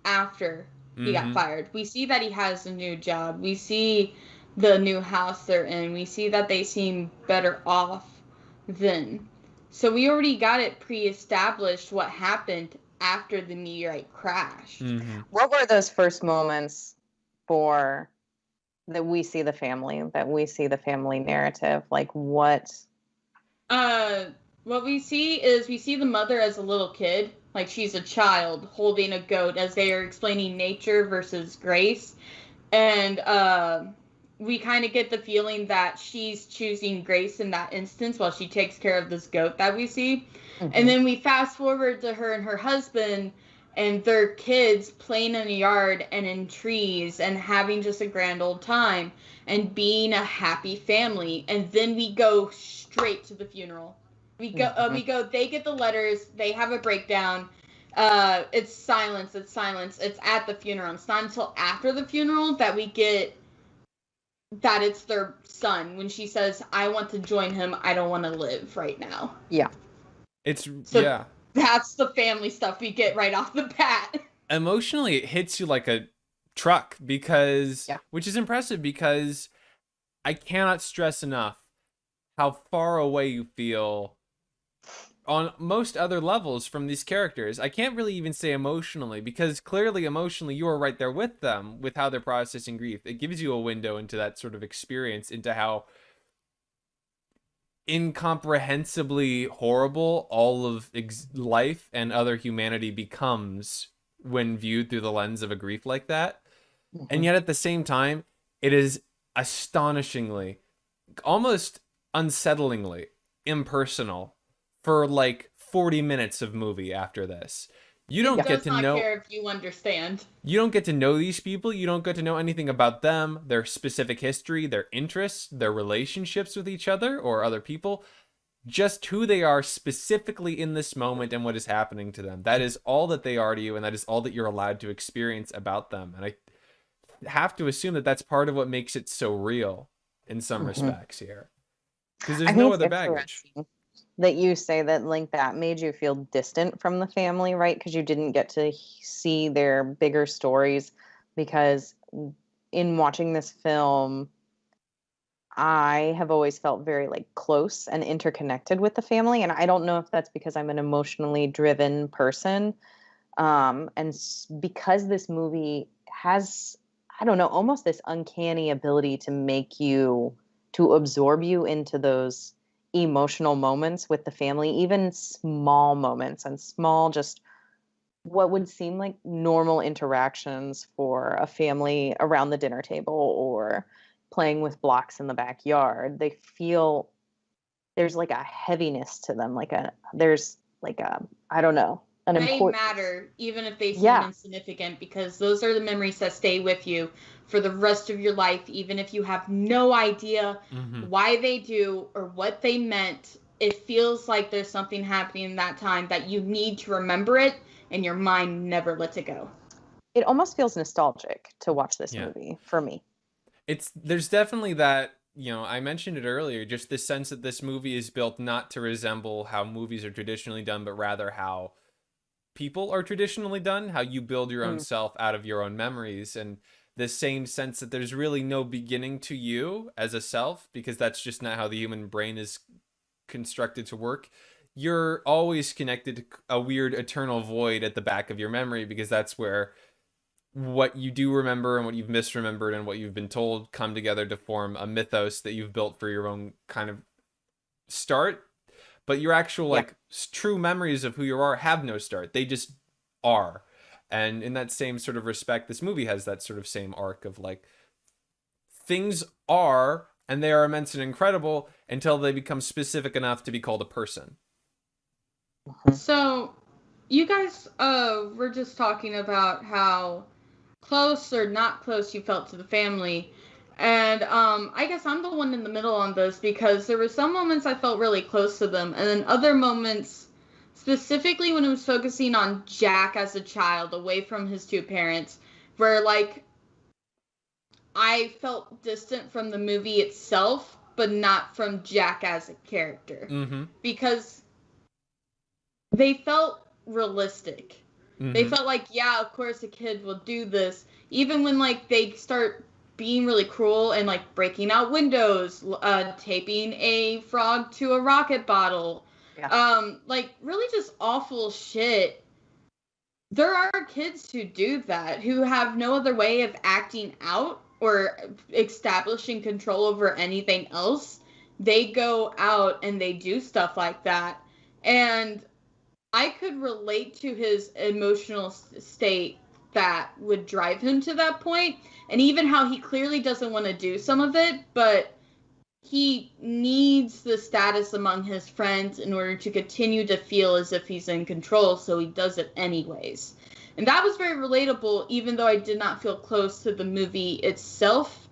after he got fired. We see that he has a new job. We see the new house they're in. We see that they seem better off then. So we already got it pre-established what happened after the meteorite crashed. What were those first moments for that we see the family, narrative? Like what? What we see is we see the mother as a little kid, like she's a child holding a goat as they are explaining nature versus grace. And we kind of get the feeling that she's choosing grace in that instance while she takes care of this goat that we see. And then we fast forward to her and her husband and their kids playing in the yard and in trees and having just a grand old time and being a happy family. And then we go straight to the funeral. They get the letters, they have a breakdown. It's silence. It's at the funeral. It's not until after the funeral that we get that it's their son when she says, I want to join him. I don't want to live right now. Yeah. That's the family stuff we get right off the bat. Emotionally, it hits you like a truck which is impressive, because I cannot stress enough how far away you feel on most other levels from these characters. I can't really even say emotionally, because clearly emotionally you are right there with them with how they're processing grief. It gives you a window into that sort of experience, into how incomprehensibly horrible all of life and other humanity becomes when viewed through the lens of a grief like that. And yet at the same time, it is astonishingly, almost unsettlingly impersonal for like 40 minutes of movie after this. You don't get to know. Care if you understand. You don't get to know these people. You don't get to know anything about them, their specific history, their interests, their relationships with each other or other people. Just who they are specifically in this moment and what is happening to them. That is all that they are to you, and that is all that you're allowed to experience about them. And I have to assume that that's part of what makes it so real in some respects here, because there's no other baggage. That you say that like that made you feel distant from the family, right? Because you didn't get to see their bigger stories. Because in watching this film, I have always felt very like close and interconnected with the family, and I don't know if that's because I'm an emotionally driven person, because this movie has, I don't know, almost this uncanny ability to make you, to absorb you into those emotional moments with the family, even small moments and small, just what would seem like normal interactions for a family around the dinner table or playing with blocks in the backyard. They feel, there's like a heaviness to them, there's like a, I don't know, an They important. matter, even if they seem Yeah. insignificant, because those are the memories that stay with you for the rest of your life, even if you have no idea why they do or what they meant. It feels like there's something happening in that time that you need to remember it, and your mind never lets it go. It almost feels nostalgic to watch this Yeah. movie for me. There's definitely that, I mentioned it earlier, just the sense that this movie is built not to resemble how movies are traditionally done, but rather how people are traditionally done, how you build your own self out of your own memories, and the same sense that there's really no beginning to you as a self, because that's just not how the human brain is constructed to work. You're always connected to a weird eternal void at the back of your memory, because that's where what you do remember and what you've misremembered and what you've been told come together to form a mythos that you've built for your own kind of start. But your actual like true memories of who you are have no start. They just are. And in that same sort of respect, this movie has that sort of same arc of like, things are, and they are immense and incredible until they become specific enough to be called a person. So, you guys were just talking about how close or not close you felt to the family. And I guess I'm the one in the middle on this, because there were some moments I felt really close to them, and then other moments, specifically when it was focusing on Jack as a child, away from his two parents, where like I felt distant from the movie itself, but not from Jack as a character. Because they felt realistic. They felt like, yeah, of course a kid will do this. Even when like they start being really cruel and like breaking out windows, taping a frog to a rocket bottle, like really just awful shit. There are kids who do that, who have no other way of acting out or establishing control over anything else. They go out and they do stuff like that. And I could relate to his emotional state that would drive him to that point, and even how he clearly doesn't want to do some of it, but he needs the status among his friends in order to continue to feel as if he's in control, so he does it anyways. And that was very relatable, even though I did not feel close to the movie itself.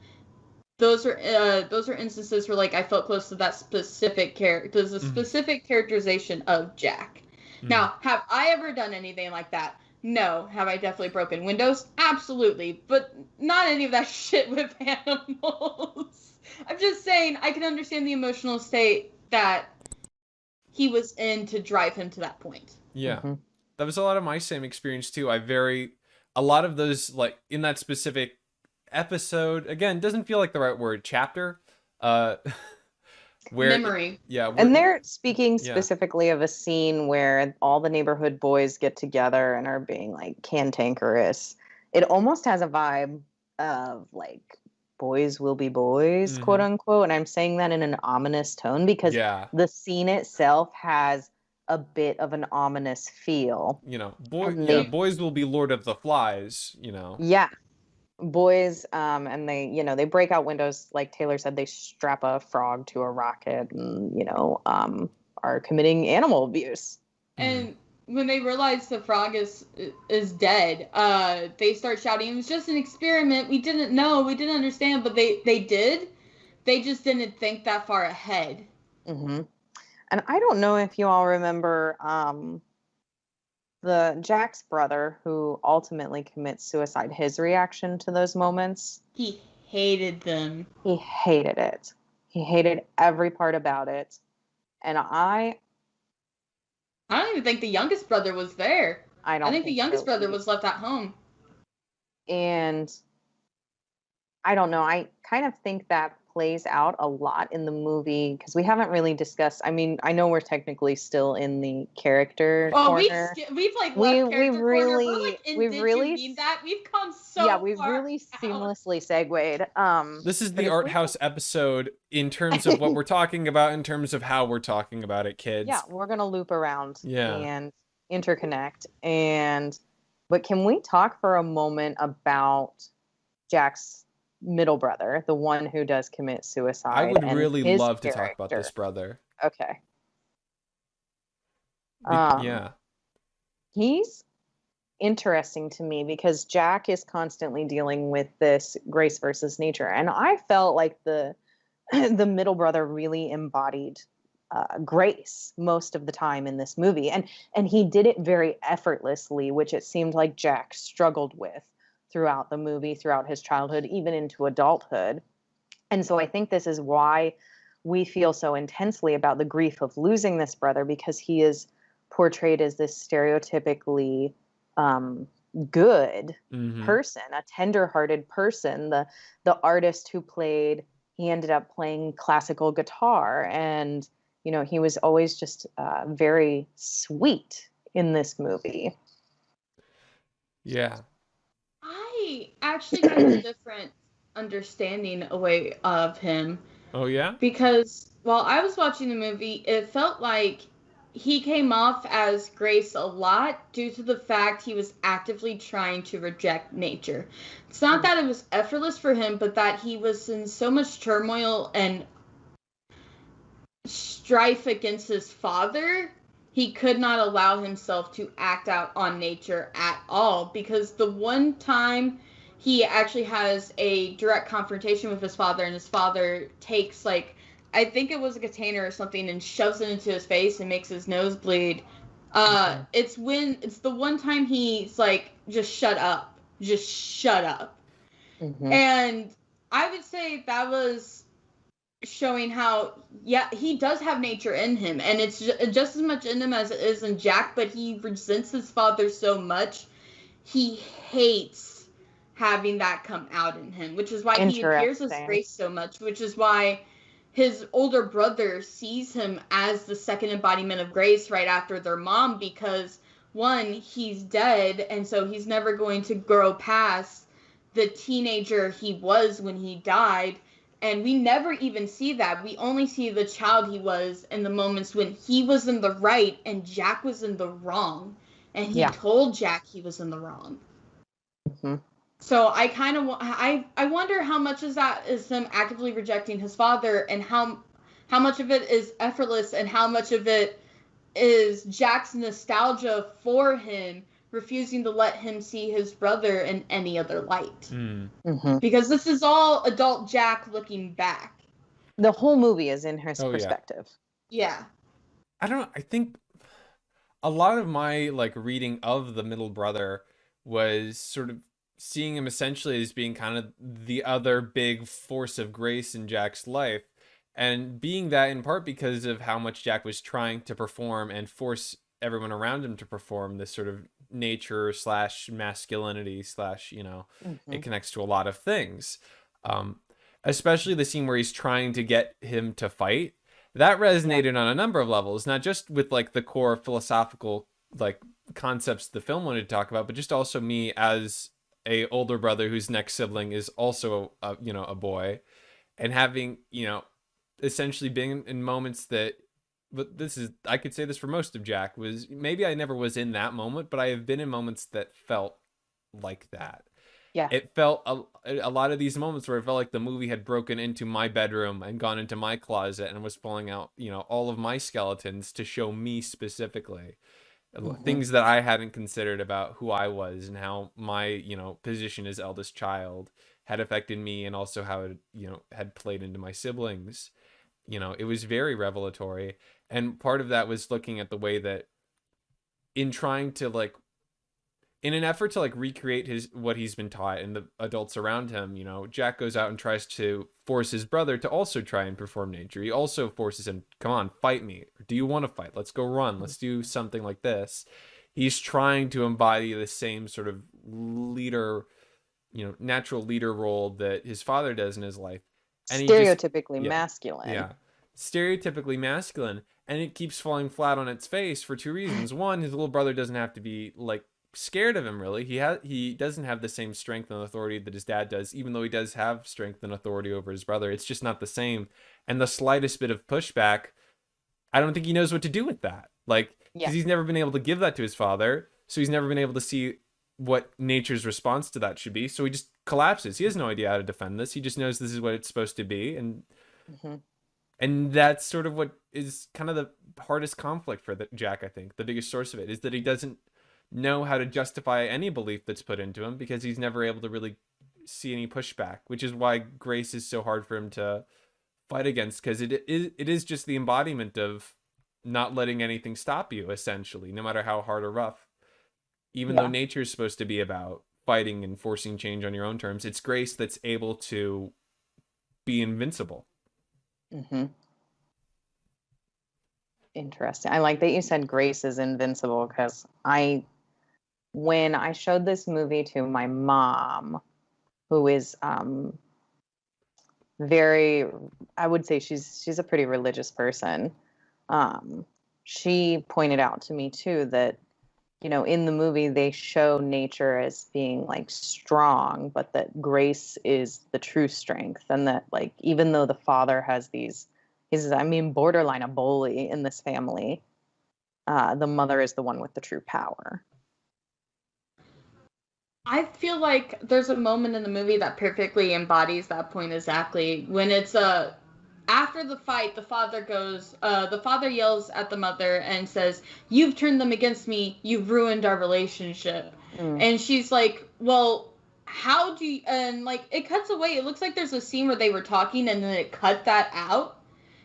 Those are instances where like I felt close to that specific character. There's a specific characterization of Jack. Now, have I ever done anything like that? No. Have I definitely broken windows? Absolutely. But not any of that shit with animals. I'm just saying, I can understand the emotional state that he was in to drive him to that point. Yeah. That was a lot of my same experience too. A lot of those, like, in that specific episode, again, doesn't feel like the right word, chapter, where memory. And they're speaking specifically of a scene where all the neighborhood boys get together and are being like cantankerous. It almost has a vibe of like boys will be boys, quote unquote. And I'm saying that in an ominous tone because the scene itself has a bit of an ominous feel. Boys will be Lord of the Flies, Yeah. Boys, and they break out windows, like Taylor said, they strap a frog to a rocket and, are committing animal abuse. And when they realize the frog is dead, they start shouting, it was just an experiment. We didn't know. We didn't understand. But they did. They just didn't think that far ahead. And I don't know if you all remember the Jack's brother who ultimately commits suicide, his reaction to those moments. He hated them. He hated it. He hated every part about it. And I don't even think the youngest brother was there. I think the youngest brother was left at home. And I don't know. I kind of think that plays out a lot in the movie because we haven't really discussed. I mean, I know we're technically still in the character corner. We've like left character corner. We're like in we've Did really You Mean That? We've come so we've far really out. seamlessly segued. This is but the if art we- house episode in terms of what we're talking about, in terms of how we're talking about it, kids. Yeah, we're gonna loop around Yeah. and interconnect. But can we talk for a moment about Jack's middle brother, the one who does commit suicide? I would and really his love to talk about character? this brother. Okay. Yeah. He's interesting to me because Jack is constantly dealing with this grace versus nature, and I felt like the the middle brother really embodied grace most of the time in this movie, and he did it very effortlessly, which it seemed like Jack struggled with throughout the movie, throughout his childhood, even into adulthood. And so I think this is why we feel so intensely about the grief of losing this brother, because he is portrayed as this stereotypically good Mhm. person, a tender-hearted person. The artist who played, he ended up playing classical guitar, and he was always just very sweet in this movie. Yeah. I actually got a different understanding away of him. Oh, yeah? Because while I was watching the movie, it felt like he came off as grace a lot due to the fact he was actively trying to reject nature. It's not that it was effortless for him, but that he was in so much turmoil and strife against his father, he could not allow himself to act out on nature at all, because the one time he actually has a direct confrontation with his father, and his father takes, like, I think it was a container or something, and shoves it into his face and makes his nose bleed. It's the one time he's like, just shut up. Mm-hmm. And I would say that was showing how, he does have nature in him, and it's just as much in him as it is in Jack, but he resents his father so much, he hates having that come out in him, which is why he appears as grace so much, which is why his older brother sees him as the second embodiment of grace right after their mom, because one, he's dead, and so he's never going to grow past the teenager he was when he died. And we never even see that. We only see the child he was in the moments when he was in the right and Jack was in the wrong. And he told Jack he was in the wrong. Mm-hmm. So I kind of I wonder how much of that is him actively rejecting his father, and how much of it is effortless, and how much of it is Jack's nostalgia for him, refusing to let him see his brother in any other light. Mm-hmm. Because this is all adult Jack looking back. The whole movie is in his perspective. Yeah. I don't know. I think a lot of my reading of the middle brother was sort of seeing him essentially as being kind of the other big force of grace in Jack's life, and being that in part because of how much Jack was trying to perform and force everyone around him to perform this sort of nature / masculinity / it connects to a lot of things, especially the scene where he's trying to get him to fight. That resonated on a number of levels, not just with the core philosophical concepts the film wanted to talk about, but just also me as a older brother whose next sibling is also a boy, and having essentially being in moments that, but I could say this for most of Jack, was maybe I never was in that moment, but I have been in moments that felt like that. Yeah. It felt a lot of these moments where it felt like the movie had broken into my bedroom and gone into my closet and was pulling out, all of my skeletons to show me specifically. Things that I hadn't considered about who I was and how my, position as eldest child had affected me, and also how it, had played into my siblings. It was very revelatory. And part of that was looking at the way that in trying to in an effort to recreate what he's been taught and the adults around him, Jack goes out and tries to force his brother to also try and perform nature. He also forces him, come on, fight me. Do you want to fight? Let's go run. Let's do something like this. He's trying to embody the same sort of leader, natural leader role that his father does in his life. And he just, Stereotypically yeah, masculine. yeah, stereotypically masculine, and it keeps falling flat on its face for two reasons. One, his little brother doesn't have to be like scared of him really. He doesn't have the same strength and authority that his dad does, even though he does have strength and authority over his brother. It's just not the same. And the slightest bit of pushback, I don't think he knows what to do with that. Like, Yeah. because he's never been able to give that to his father, so he's never been able to see what nature's response to that should be. So he just collapses. He has no idea how to defend this. He just knows this is what it's supposed to be, and that's sort of what is kind of the hardest conflict for Jack. I think the biggest source of it is that he doesn't know how to justify any belief that's put into him because he's never able to really see any pushback, which is why grace is so hard for him to fight against, because it is just the embodiment of not letting anything stop you, essentially, no matter how hard or rough. Even though nature is supposed to be about fighting and forcing change on your own terms, it's grace that's able to be invincible. Interesting. I like that you said grace is invincible, because when I showed this movie to my mom, who is very, I would say she's a pretty religious person. She pointed out to me too that, in the movie they show nature as being like strong, but that grace is the true strength, and that like even though the father has he's borderline a bully in this family, the mother is the one with the true power. I feel like there's a moment in the movie that perfectly embodies that point exactly. When it's after the fight, the father yells at the mother and says, "You've turned them against me. You've ruined our relationship." And she's like, "Well, how do you," and like it cuts away. It looks like there's a scene where they were talking and then it cut that out,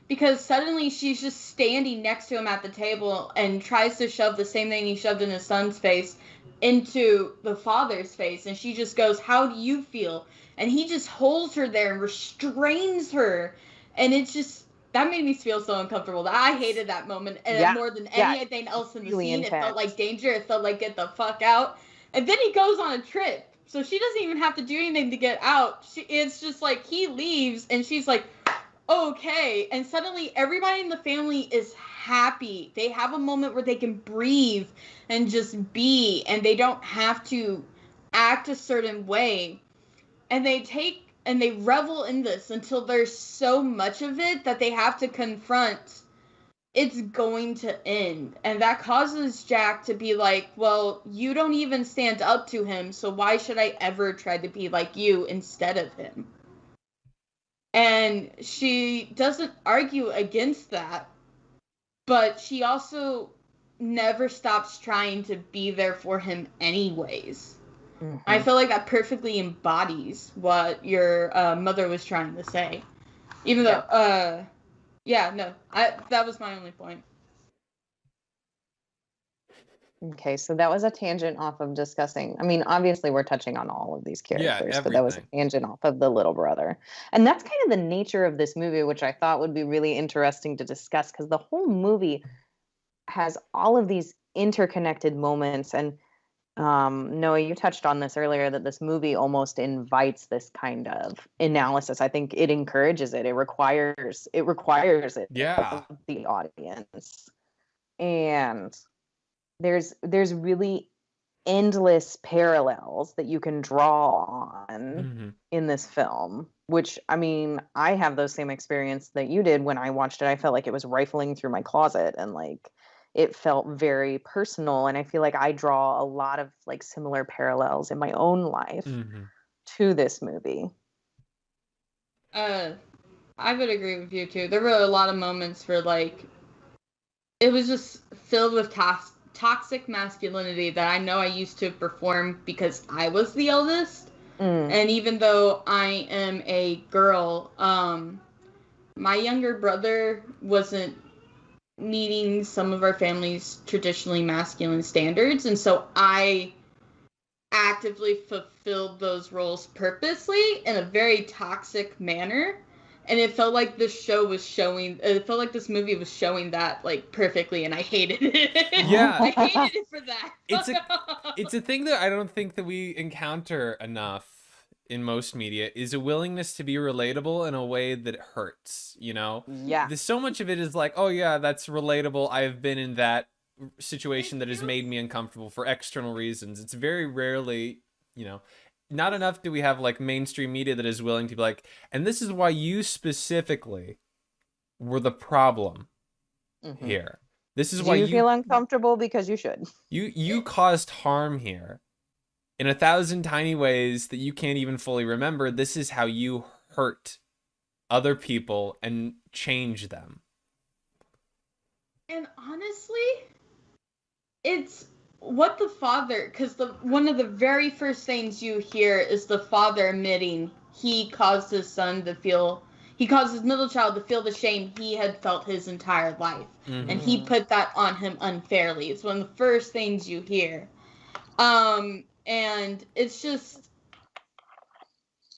because suddenly she's just standing next to him at the table and tries to shove the same thing he shoved in his son's face into the father's face, and she just goes, "How do you feel?" And he just holds her there and restrains her, and it's just, that made me feel so uncomfortable. I hated that moment, and more than anything else in the really scene. intense. It felt like danger. It felt like get the fuck out. And then he goes on a trip, so she doesn't even have to do anything to get out. It's just like he leaves, and she's like, "Okay," and suddenly everybody in the family is happy. They have a moment where they can breathe and just be, and they don't have to act a certain way. And they revel in this until there's so much of it that they have to confront it's going to end. And that causes Jack to be like, "Well, you don't even stand up to him, so why should I ever try to be like you instead of him?" And she doesn't argue against that, but she also never stops trying to be there for him anyways. I feel like that perfectly embodies what your mother was trying to say. Even though, that was my only point. Okay, so that was a tangent off of discussing. I mean, obviously we're touching on all of these characters, but that was a tangent off of the little brother. And that's kind of the nature of this movie, which I thought would be really interesting to discuss, because the whole movie has all of these interconnected moments. And Noah, you touched on this earlier, that this movie almost invites this kind of analysis. I think it encourages it. It requires it of the audience. And there's really endless parallels that you can draw on in this film, which, I mean, I have those same experience that you did when I watched it. I felt like it was rifling through my closet, and like it felt very personal, and I feel like I draw a lot of like similar parallels in my own life to this movie. I would agree with you too. There were a lot of moments where like it was just filled with toxic masculinity that I know I used to perform because I was the eldest. And even though I am a girl, my younger brother wasn't meeting some of our family's traditionally masculine standards, and so I actively fulfilled those roles purposely in a very toxic manner. And it felt like this movie was showing that like perfectly, and I hated it. Yeah. I hated it for that. It's a thing that I don't think that we encounter enough in most media is a willingness to be relatable in a way that hurts, you know? Yeah. There's so much of it is like, oh yeah, that's relatable. I've been in that situation that has made me uncomfortable for external reasons. It's very rarely, you know, not enough do we have like mainstream media that is willing to be like, and this is why you specifically were the problem here. This is why you feel uncomfortable because you should. You caused harm here in 1,000 tiny ways that you can't even fully remember. This is how you hurt other people and change them. And honestly, it's what the father, because one of the very first things you hear is the father admitting he caused his middle child to feel the shame he had felt his entire life. And he put that on him unfairly. It's one of the first things you hear. And it's just,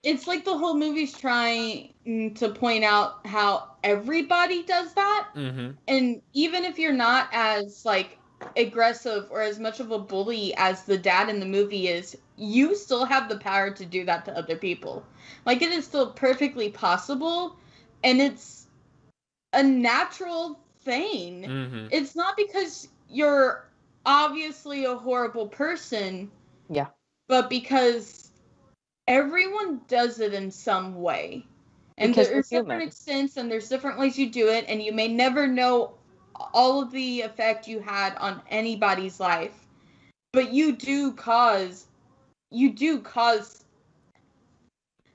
it's like the whole movie's trying to point out how everybody does that. And even if you're not as like aggressive or as much of a bully as the dad in the movie is, you still have the power to do that to other people. Like, it is still perfectly possible, and it's a natural thing. It's not because you're obviously a horrible person, but because everyone does it in some way. And there's different extents, and there's different ways you do it, and you may never know all of the effect you had on anybody's life, but you do cause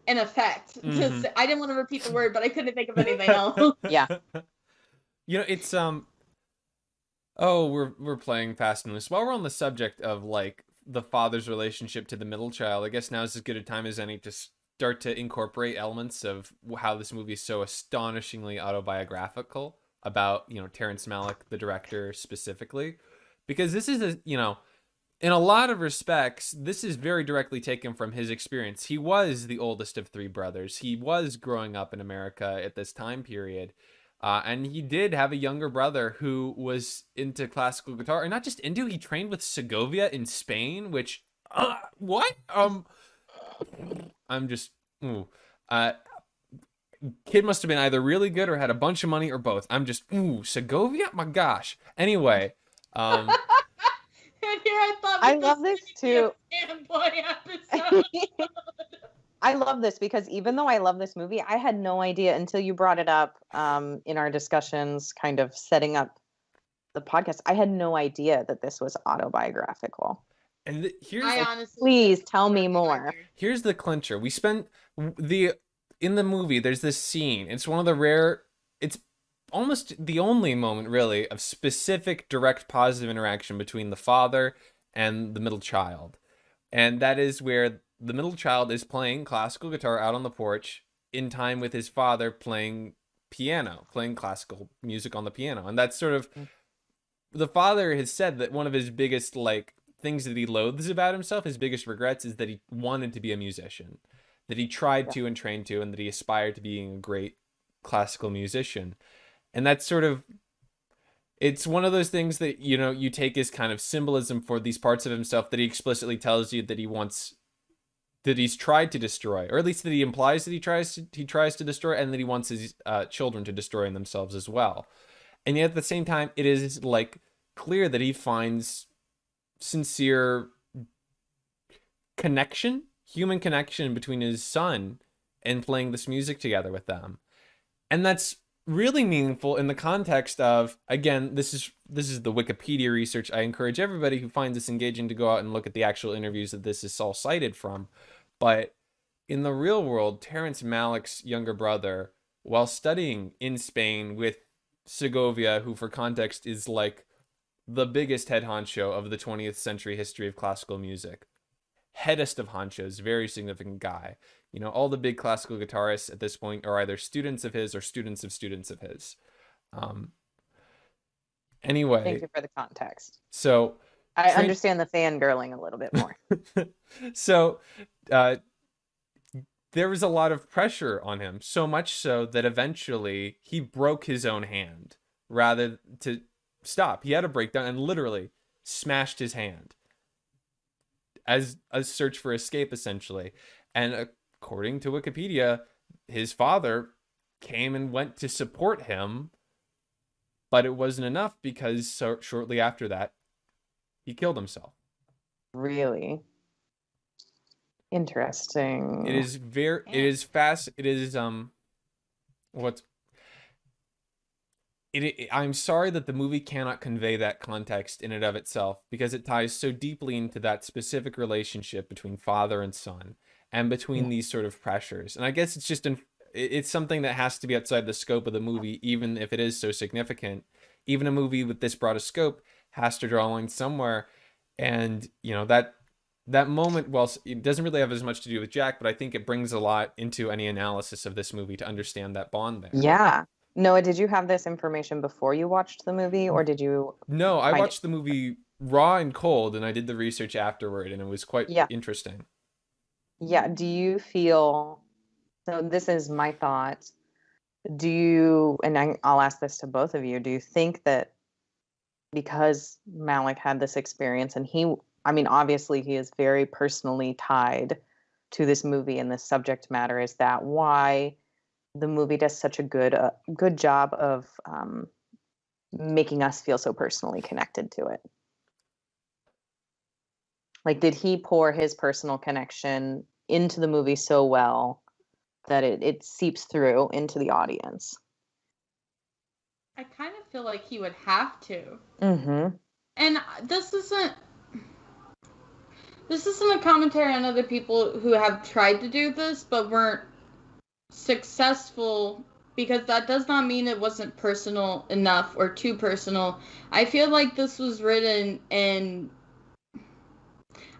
an effect. I didn't want to repeat the word, but I couldn't think of anything else. Yeah. You know, it's oh, we're playing fast and loose. While we're on the subject of like the father's relationship to the middle child, I guess now is as good a time as any to start to incorporate elements of how this movie is so astonishingly autobiographical about, you know, Terrence Malick, the director, specifically, because this is you know, in a lot of respects, this is very directly taken from his experience. He was the oldest of 3 brothers. He was growing up in America at this time period. And he did have a younger brother who was into classical guitar, and not just into, he trained with Segovia in Spain, which, what? I'm just, kid must have been either really good or had a bunch of money or both. I'm just, Segovia? My gosh. Anyway. And here I love this too. I love this because even though I love this movie, I had no idea until you brought it up in our discussions, kind of setting up the podcast. I had no idea that this was autobiographical. And please tell me more. Here's the clincher. We spent in the movie, there's this scene. It's one of the rare, it's almost the only moment really of specific direct positive interaction between the father and the middle child. And that is where the middle child is playing classical guitar out on the porch in time with his father playing classical music on the piano. And that's sort of, the father has said that one of his biggest like things that he loathes about himself, his biggest regrets, is that he wanted to be a musician, that he tried to and trained to, and that he aspired to being a great classical musician. And that's sort of, it's one of those things that, you know, you take as kind of symbolism for these parts of himself that he explicitly tells you that he wants, that he's tried to destroy, or at least that he implies that he tries to destroy, and that he wants his children to destroy themselves as well. And yet at the same time, it is like clear that he finds sincere connection, human connection between his son and playing this music together with them. And that's really meaningful in the context of, again, this is the Wikipedia research. I encourage everybody who finds this engaging to go out and look at the actual interviews that this is all cited from. But in the real world, Terrence Malick's younger brother, while studying in Spain with Segovia, who for context is like the biggest head honcho of the 20th century history of classical music, headest of honchos, very significant guy. You know, all the big classical guitarists at this point are either students of his or students of his. Anyway. Thank you for the context. So I understand the fangirling a little bit more. So there was a lot of pressure on him, so much so that eventually he broke his own hand rather to stop. He had a breakdown and literally smashed his hand as a search for escape, essentially. And according to Wikipedia, his father came and went to support him, but it wasn't enough because shortly after that, he killed himself. Really interesting. It is very, it is fast. It is, what's, I'm sorry that the movie cannot convey that context in and of itself, because it ties so deeply into that specific relationship between father and son and between these sort of pressures. And I guess it's just, it's something that has to be outside the scope of the movie, even if it is so significant. Even a movie with this broad a scope has to draw a line somewhere. And, you know, that moment, well, it doesn't really have as much to do with Jack, but I think it brings a lot into any analysis of this movie to understand that bond there. Yeah. Noah, did you have this information before you watched the movie, or did you? No, I watched the movie raw and cold, and I did the research afterward, and it was quite interesting. Yeah. Do you feel, so this is my thought, do you, and I'll ask this to both of you, do you think that because Malick had this experience, and obviously he is very personally tied to this movie and this subject matter, is that why the movie does such a good job of making us feel so personally connected to it? Like, did he pour his personal connection into the movie so well that it seeps through into the audience? I kind of feel like he would have to. Mm-hmm. And this isn't a commentary on other people who have tried to do this but weren't successful, because that does not mean it wasn't personal enough or too personal. I feel like this was written, and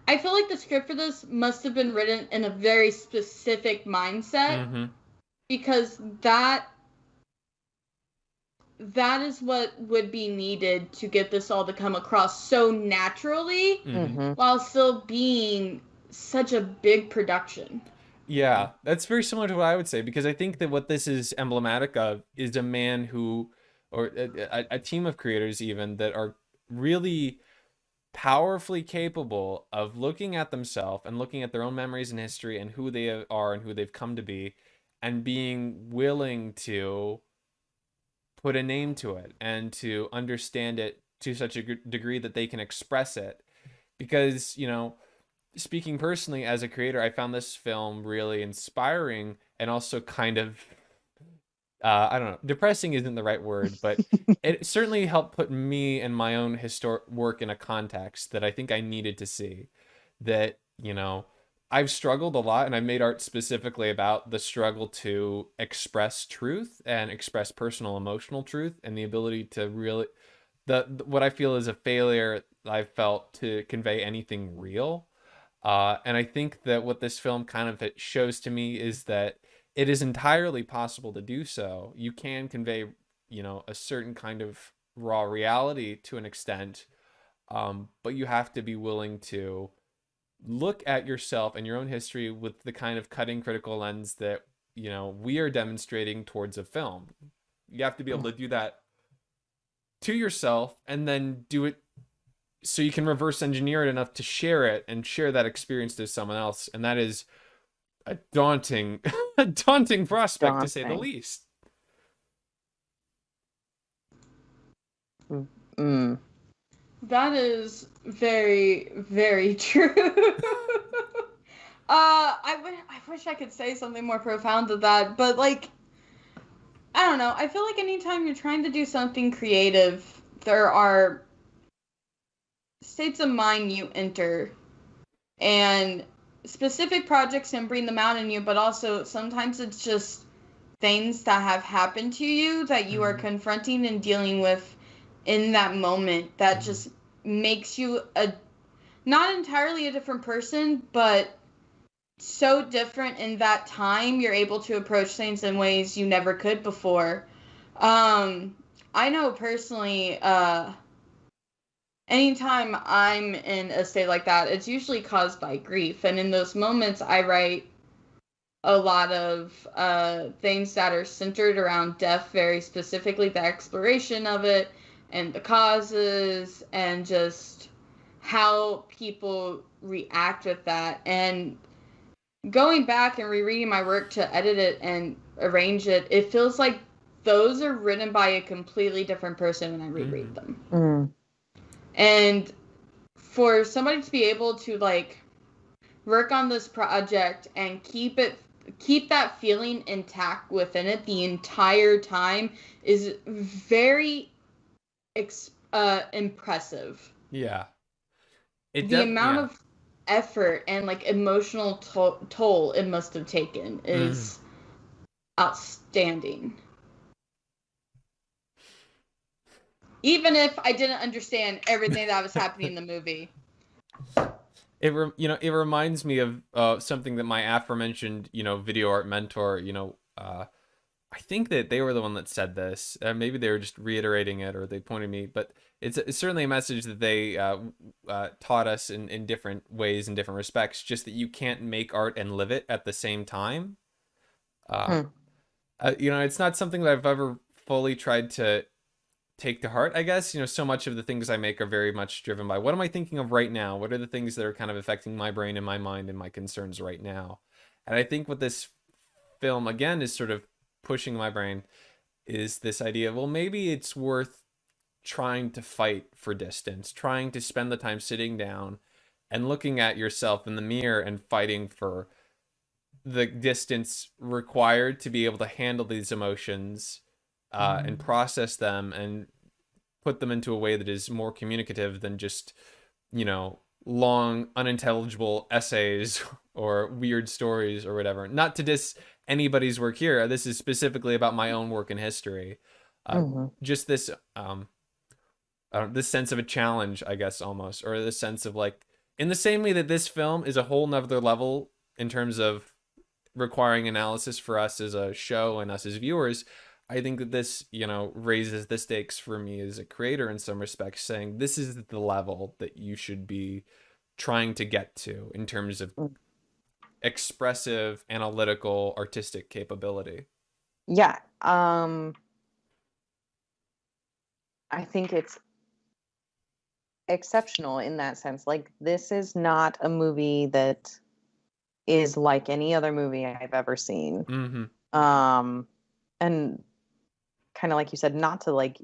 I feel like the script for this must have been written in a very specific mindset, because that is what would be needed to get this all to come across so naturally, while still being such a big production. Yeah, that's very similar to what I would say, because I think that what this is emblematic of is a man who, or a team of creators even, that are really powerfully capable of looking at themselves and looking at their own memories and history and who they are and who they've come to be, and being willing to put a name to it and to understand it to such a degree that they can express it. Because, you know, speaking personally as a creator, I found this film really inspiring and also kind of, I don't know, depressing isn't the right word, but it certainly helped put me and my own historic work in a context that I think I needed to see. That, you know, I've struggled a lot, and I've made art specifically about the struggle to express truth and express personal emotional truth, and the ability to really, what I feel is a failure I've felt to convey anything real. And I think that what this film kind of shows to me is that it is entirely possible to do so. You can convey, you know, a certain kind of raw reality to an extent, but you have to be willing to look at yourself and your own history with the kind of cutting critical lens that, you know, we are demonstrating towards a film. You have to be able to do that to yourself, and then do it so you can reverse engineer it enough to share it and share that experience to someone else. And that is a daunting, a daunting prospect, to say the least. That is very, very true. I wish I could say something more profound to that, but like, I don't know. I feel like anytime you're trying to do something creative, there are states of mind you enter, and specific projects can bring them out in you, but also sometimes it's just things that have happened to you that you are confronting and dealing with in that moment that just makes you not entirely a different person, but so different in that time. You're able to approach things in ways you never could before. I know personally, anytime I'm in a state like that, it's usually caused by grief. And in those moments, I write a lot of things that are centered around death, very specifically the exploration of it and the causes and just how people react with that. And going back and rereading my work to edit it and arrange it, it feels like those are written by a completely different person when I reread them. Mm. And for somebody to be able to like work on this project and keep that feeling intact within it the entire time is very impressive. Yeah. The amount of effort and like emotional toll it must have taken is outstanding. Even if I didn't understand everything that was happening in the movie. It reminds me of something that my aforementioned, video art mentor, I think that they were the one that said this. Maybe they were just reiterating it, or they pointed me, but it's certainly a message that they taught us in different ways, in different respects, just that you can't make art and live it at the same time. It's not something that I've ever fully tried to take to heart, I guess. So much of the things I make are very much driven by what am I thinking of right now? What are the things that are kind of affecting my brain and my mind and my concerns right now? And I think what this film, again, is sort of pushing my brain is this idea of, well, maybe it's worth trying to fight for distance, trying to spend the time sitting down and looking at yourself in the mirror and fighting for the distance required to be able to handle these emotions and process them and put them into a way that is more communicative than just, long, unintelligible essays or weird stories or whatever. Not to diss anybody's work here. This is specifically about my own work in history. Just this this sense of a challenge, I guess, almost, or this sense of like, in the same way that this film is a whole nother level in terms of requiring analysis for us as a show and us as viewers, I think that this, raises the stakes for me as a creator in some respects, saying this is the level that you should be trying to get to in terms of expressive, analytical, artistic capability. Yeah. I think it's exceptional in that sense. Like, this is not a movie that is like any other movie I've ever seen. And kind of like you said, not to like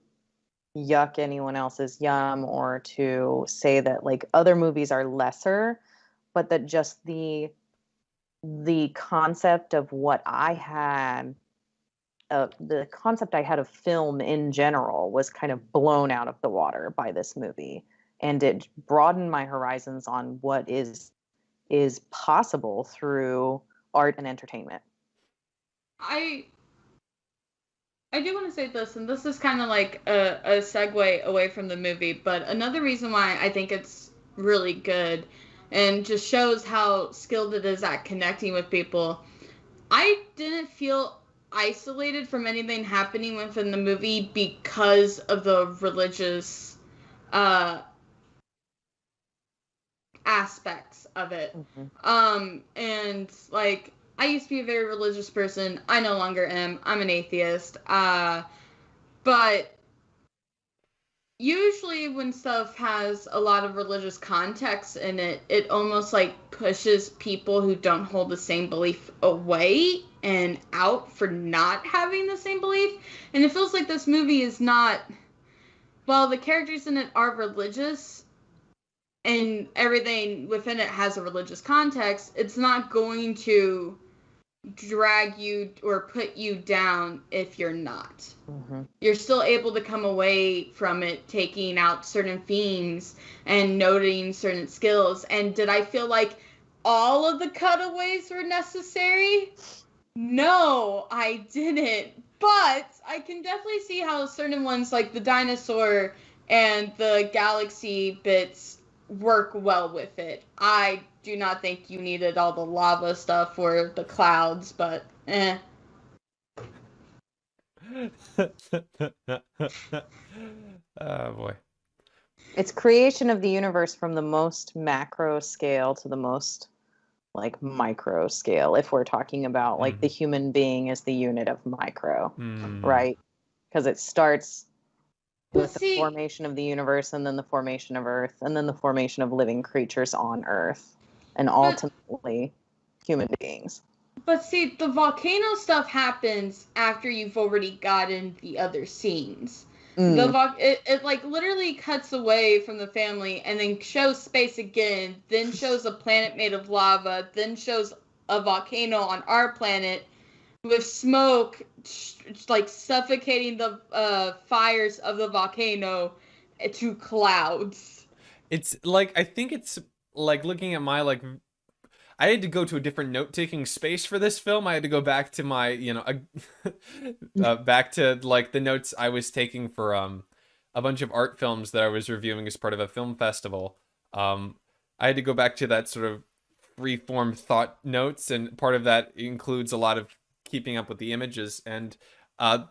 yuck anyone else's yum or to say that like other movies are lesser, but that just the concept of what I had, the concept I had of film in general was kind of blown out of the water by this movie. And it broadened my horizons on what is possible through art and entertainment. I do want to say this, and this is kind of like a segue away from the movie, but another reason why I think it's really good and just shows how skilled it is at connecting with people. I didn't feel isolated from anything happening within the movie because of the religious aspects of it. And like, I used to be a very religious person. I no longer am. I'm an atheist. But usually when stuff has a lot of religious context in it, it almost like pushes people who don't hold the same belief away and out for not having the same belief. And it feels like this movie is not, while the characters in it are religious and everything within it has a religious context, it's not going to drag you or put you down if you're not. You're still able to come away from it taking out certain themes and noting certain skills. And did I feel like all of the cutaways were necessary? No, I didn't. But I can definitely see how certain ones, like the dinosaur and the galaxy bits, work well with it. I do not think you needed all the lava stuff or the clouds, but Oh boy. It's creation of the universe from the most macro scale to the most like micro scale, if we're talking about like the human being as the unit of micro, right? Because it starts with the formation of the universe, and then the formation of Earth, and then the formation of living creatures on Earth. And ultimately, human beings. But see, the volcano stuff happens after you've already gotten the other scenes. It like literally cuts away from the family and then shows space again, then shows a planet made of lava, then shows a volcano on our planet with smoke like suffocating the fires of the volcano to clouds. It's like, I think it's like looking at my like, I had to go to a different note-taking space for this film. I had to go back to my, back to like the notes I was taking for a bunch of art films that I was reviewing as part of a film festival. I had to go back to that sort of free-form thought notes, and part of that includes a lot of keeping up with the images. And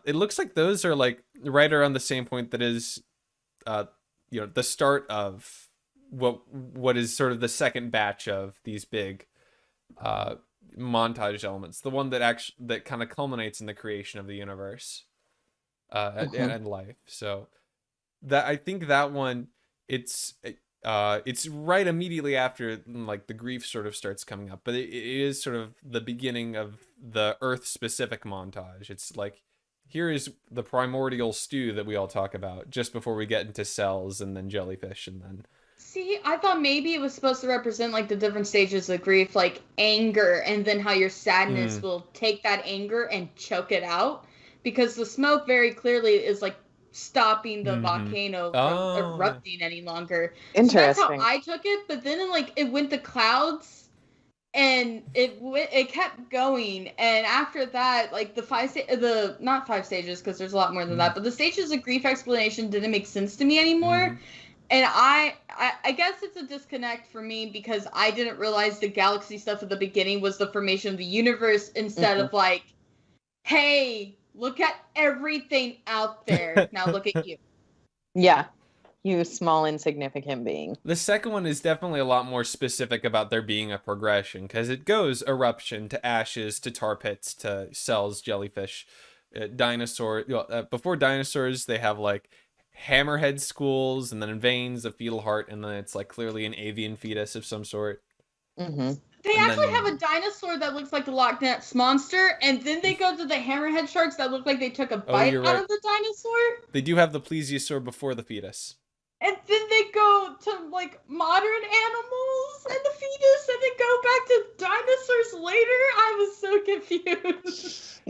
it looks like those are like right around the same point that is, the start of what is sort of the second batch of these big montage elements, the one that kind of culminates in the creation of the universe and life. So that, I think that one, it's right immediately after like the grief sort of starts coming up, but it is sort of the beginning of the Earth specific montage. It's like, here is the primordial stew that we all talk about just before we get into cells and then jellyfish and then. See, I thought maybe it was supposed to represent like the different stages of grief, like anger, and then how your sadness will take that anger and choke it out, because the smoke very clearly is like stopping the volcano from erupting any longer. Interesting. So that's how I took it. But then it went to clouds, and it kept going. And after that, like not 5 stages, because there's a lot more than that, but the stages of grief explanation didn't make sense to me anymore. And I guess it's a disconnect for me, because I didn't realize the galaxy stuff at the beginning was the formation of the universe, instead of like, hey, look at everything out there. Now look at you. Yeah. You small, insignificant being. The second one is definitely a lot more specific about there being a progression, because it goes eruption to ashes to tar pits to cells, jellyfish, dinosaur. Before dinosaurs, they have like hammerhead schools, and then veins, a fetal heart, and then it's like clearly an avian fetus of some sort. They actually have a dinosaur that looks like the Loch Ness Monster, and then they go to the hammerhead sharks that look like they took a bite out of the dinosaur. They do have the plesiosaur before the fetus. And then they go to like modern animals and the fetus, and then go back to dinosaurs later. I was so confused.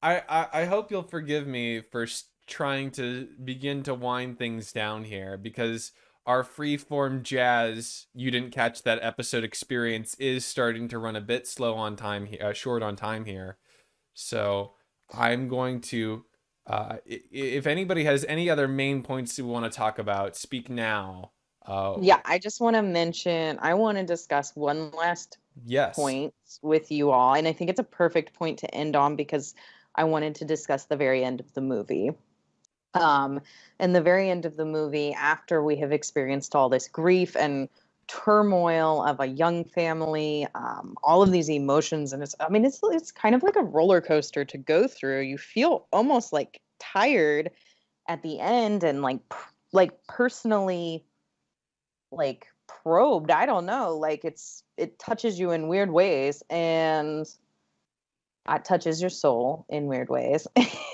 I hope you'll forgive me for trying to begin to wind things down here, because our freeform jazz, you didn't catch that episode experience, is starting to run a bit slow on time, short on time here. So I'm going to, if anybody has any other main points we want to talk about, speak now. Yeah, I just want to mention, I want to discuss one last point with you all, and I think it's a perfect point to end on, because I wanted to discuss the very end of the movie. And the very end of the movie, after we have experienced all this grief and turmoil of a young family, all of these emotions, and it's kind of like a roller coaster to go through. You feel almost like tired at the end, and like personally like probed. I don't know, like it touches you in weird ways, and it touches your soul in weird ways.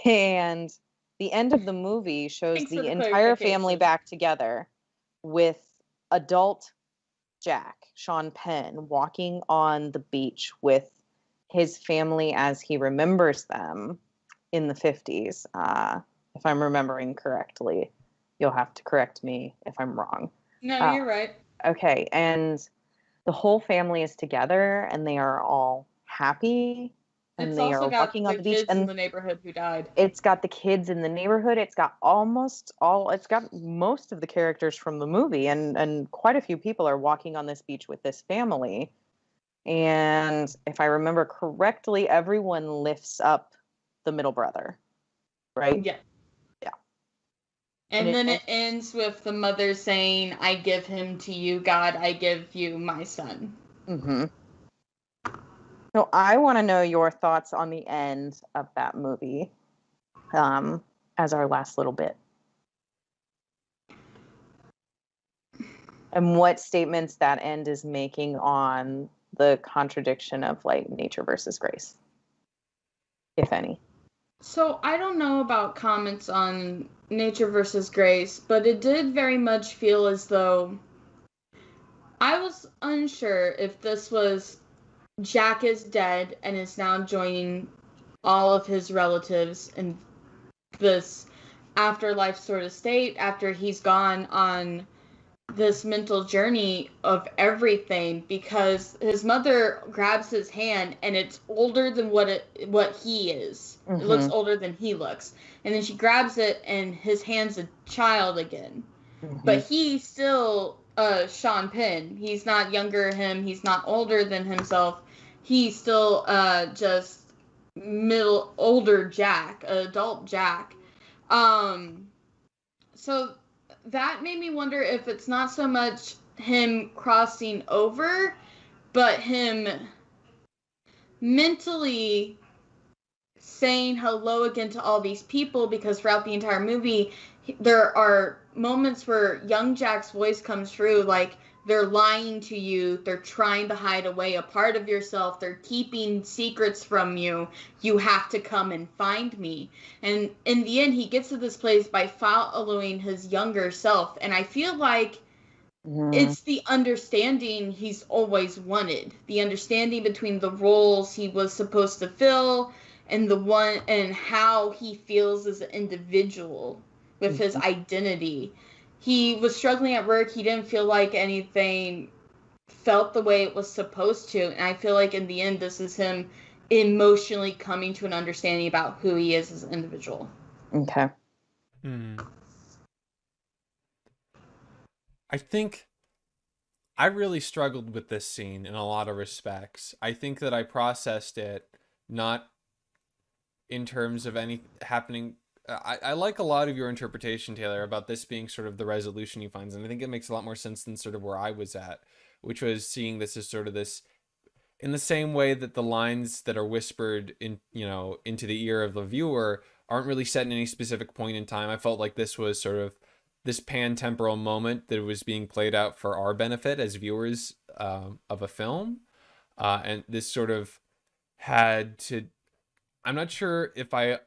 And the end of the movie shows the entire family back together with adult Jack, Sean Penn, walking on the beach with his family as he remembers them in the 50s. If I'm remembering correctly, you'll have to correct me if I'm wrong. No, you're right. Okay, and the whole family is together, and they are all happy. And it's they also are got walking the on the beach, kids in the neighborhood who died. It's got the kids in the neighborhood. It's got it's got most of the characters from the movie, and quite a few people are walking on this beach with this family. And if I remember correctly, everyone lifts up the middle brother, right? Yeah. Yeah. And then it ends with the mother saying, "I give him to you, God. I give you my son." Mm-hmm. So I want to know your thoughts on the end of that movie, as our last little bit. And what statements that end is making on the contradiction of like nature versus grace, if any. So I don't know about comments on nature versus grace, but it did very much feel as though I was unsure if this was Jack is dead and is now joining all of his relatives in this afterlife sort of state after he's gone on this mental journey of everything, because his mother grabs his hand and it's older than what he is. Mm-hmm. It looks older than he looks. And then she grabs it and his hand's a child again. Mm-hmm. But he's still Sean Penn. He's not younger than him. He's not older than himself. He's still just older Jack, adult Jack. So that made me wonder if it's not so much him crossing over, but him mentally saying hello again to all these people, because throughout the entire movie, there are moments where young Jack's voice comes through, like, they're lying to you, they're trying to hide away a part of yourself, they're keeping secrets from you, you have to come and find me. And in the end, he gets to this place by following his younger self, and I feel like it's the understanding he's always wanted, the understanding between the roles he was supposed to fill and how he feels as an individual with his identity. He was struggling at work. He didn't feel like anything felt the way it was supposed to. And I feel like in the end, this is him emotionally coming to an understanding about who he is as an individual. Okay. I think I really struggled with this scene in a lot of respects. I think that I processed it not in terms of any happening. I like a lot of your interpretation, Taylor, about this being sort of the resolution he finds. And I think it makes a lot more sense than sort of where I was at, which was seeing this as sort of this, in the same way that the lines that are whispered in, into the ear of the viewer aren't really set in any specific point in time. I felt like this was sort of this pan-temporal moment that was being played out for our benefit as viewers of a film. And this sort of had to, I'm not sure if I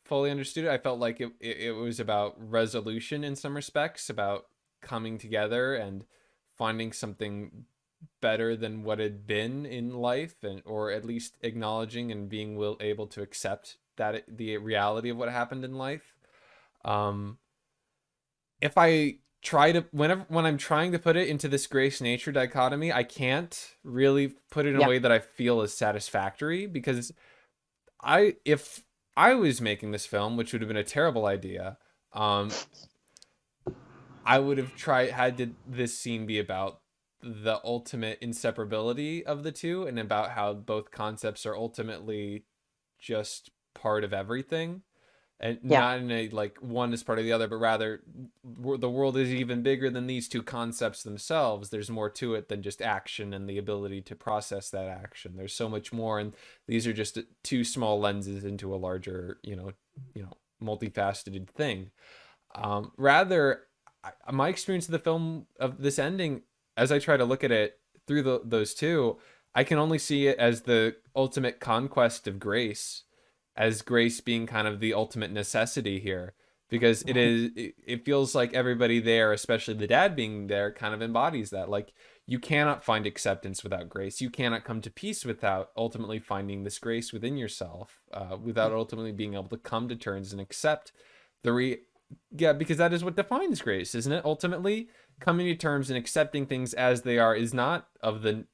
fully understood it. I felt like it was about resolution in some respects, about coming together and finding something better than what had been in life, or at least acknowledging and being able to accept that the reality of what happened in life. If I try to, when I'm trying to put it into this grace nature dichotomy, I can't really put it in a way that I feel is satisfactory, because if I was making this film, which would have been a terrible idea, I would have had this scene be about the ultimate inseparability of the two, and about how both concepts are ultimately just part of everything, and not in a like one is part of the other, but rather the world is even bigger than these two concepts themselves. There's more to it than just action and the ability to process that action. There's so much more, and these are just two small lenses into a larger, multifaceted thing. Rather, my experience of the film, of this ending, as I try to look at it through those two, I can only see it as the ultimate conquest of grace, as grace being kind of the ultimate necessity here, because it feels like everybody there, especially the dad being there, kind of embodies that. Like, you cannot find acceptance without grace. You cannot come to peace without ultimately finding this grace within yourself, without ultimately being able to come to terms and accept because that is what defines grace, isn't it? Ultimately, coming to terms and accepting things as they are is not of the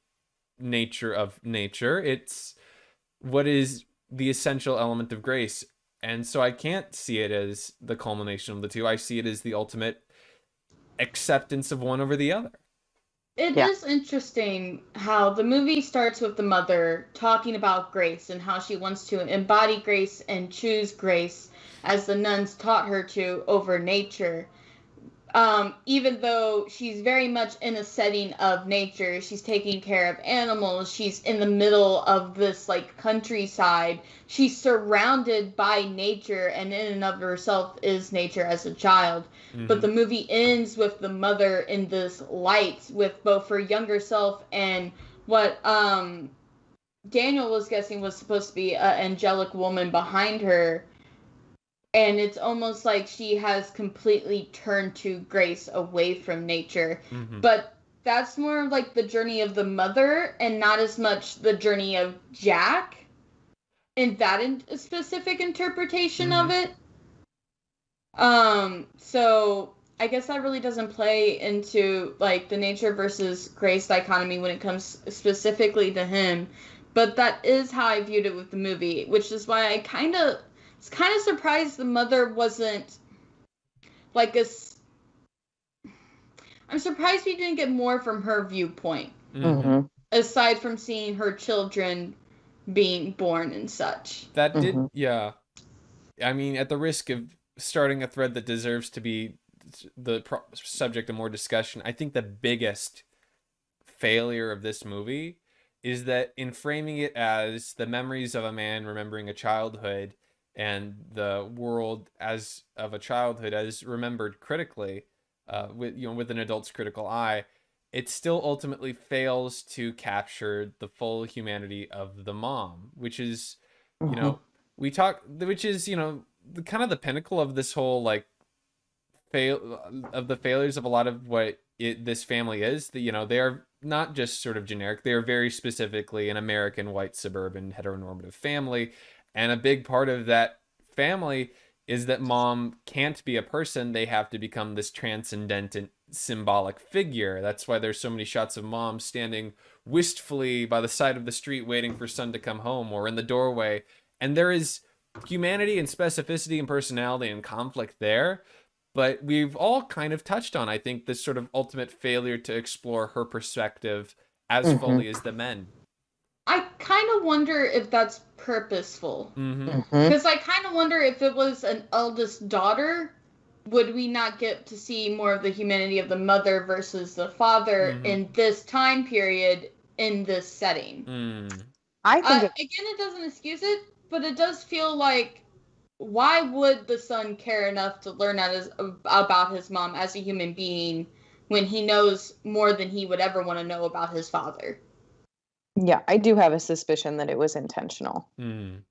nature of nature. It's what is the essential element of grace. And so I can't see it as the culmination of the two. I see it as the ultimate acceptance of one over the other. It is interesting how the movie starts with the mother talking about grace and how she wants to embody grace and choose grace as the nuns taught her to over nature. Even though she's very much in a setting of nature, she's taking care of animals, she's in the middle of this like countryside, she's surrounded by nature, and in and of herself is nature as a child. But the movie ends with the mother in this light with both her younger self and what Daniel was guessing was supposed to be an angelic woman behind her, and it's almost like she has completely turned to grace away from nature. Mm-hmm. But that's more like the journey of the mother and not as much the journey of Jack in that specific interpretation of it. So I guess that really doesn't play into like the nature versus grace dichotomy when it comes specifically to him. But that is how I viewed it with the movie, which is why I was kind of surprised the mother wasn't like I'm surprised we didn't get more from her viewpoint, aside from seeing her children being born and such. That did, yeah. I mean, at the risk of starting a thread that deserves to be the subject of more discussion, I think the biggest failure of this movie is that in framing it as the memories of a man remembering a childhood and the world as of a childhood as remembered critically, with an adult's critical eye, it still ultimately fails to capture the full humanity of the mom, which is, which is, the kind of the pinnacle of this whole like of the failures of a lot of what this family is. That they are not just sort of generic; they are very specifically an American white suburban heteronormative family, and a big part of that family is that mom can't be a person. They have to become this transcendent symbolic figure. That's why there's so many shots of mom standing wistfully by the side of the street waiting for son to come home, or in the doorway. And there is humanity and specificity and personality and conflict there. But we've all kind of touched on, I think, this sort of ultimate failure to explore her perspective as fully as the men. I kind of wonder if that's purposeful. Mm-hmm. Because I kind of wonder if it was an eldest daughter, would we not get to see more of the humanity of the mother versus the father in this time period, in this setting? I think again, it doesn't excuse it, but it does feel like, why would the son care enough to learn about his mom as a human being when he knows more than he would ever want to know about his father? Yeah, I do have a suspicion that it was intentional. And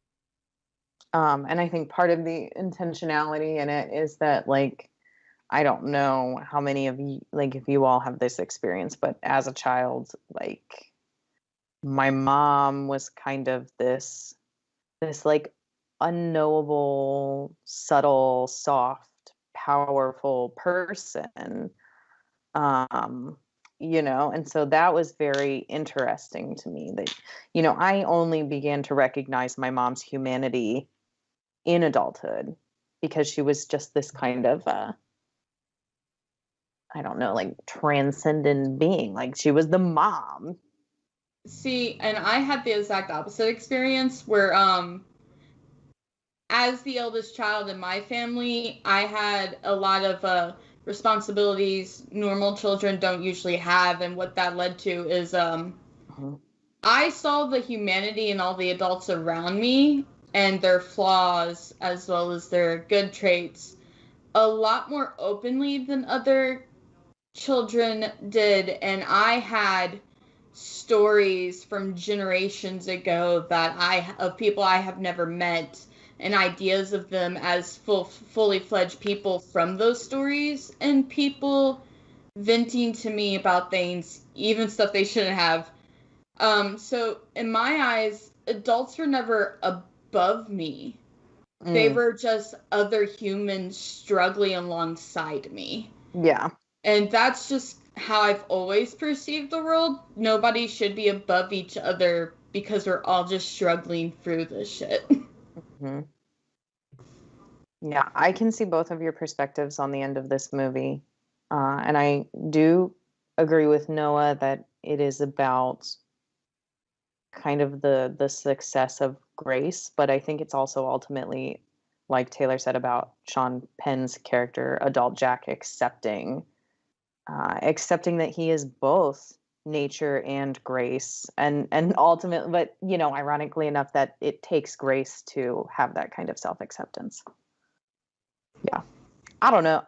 I think part of the intentionality in it is that, like, I don't know how many of you, like, if you all have this experience, but as a child, like, my mom was kind of this like unknowable, subtle, soft, powerful person. And so that was very interesting to me that, I only began to recognize my mom's humanity in adulthood because she was just this kind of, I don't know, like transcendent being. Like she was the mom. See, and I had the exact opposite experience where, as the eldest child in my family, I had a lot of responsibilities normal children don't usually have, and what that led to is I saw the humanity in all the adults around me and their flaws as well as their good traits a lot more openly than other children did, and I had stories from generations ago of people I have never met, and ideas of them as fully fledged people from those stories, and people venting to me about things, even stuff they shouldn't have. So in my eyes, adults were never above me. They were just other humans struggling alongside me. Yeah. And that's just how I've always perceived the world. Nobody should be above each other because we're all just struggling through this shit. Yeah, I can see both of your perspectives on the end of this movie. And I do agree with Noah that it is about kind of the success of grace, but I think it's also ultimately, like Taylor said about Sean Penn's character, adult Jack, accepting that he is both nature and grace, and ultimately, but ironically enough, that it takes grace to have that kind of self-acceptance. Yeah. I don't know.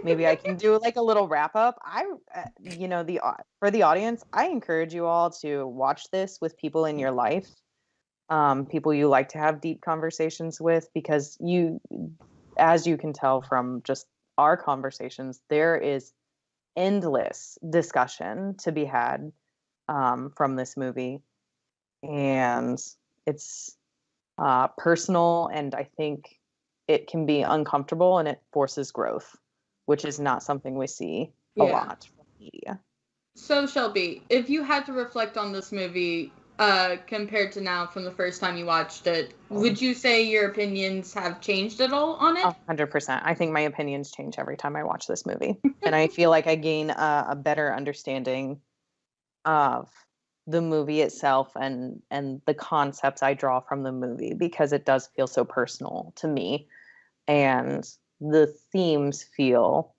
Maybe I can do like a little wrap up. For the audience, I encourage you all to watch this with people in your life, people you like to have deep conversations with, because as you can tell from just our conversations, there is endless discussion to be had from this movie, and it's personal, and I think it can be uncomfortable, and it forces growth, which is not something we see a lot from media. So Shelby, if you had to reflect on this movie compared to now from the first time you watched it, would you say your opinions have changed at all on it? 100%. I think my opinions change every time I watch this movie. And I feel like I gain a better understanding of the movie itself and the concepts I draw from the movie, because it does feel so personal to me, and the themes feel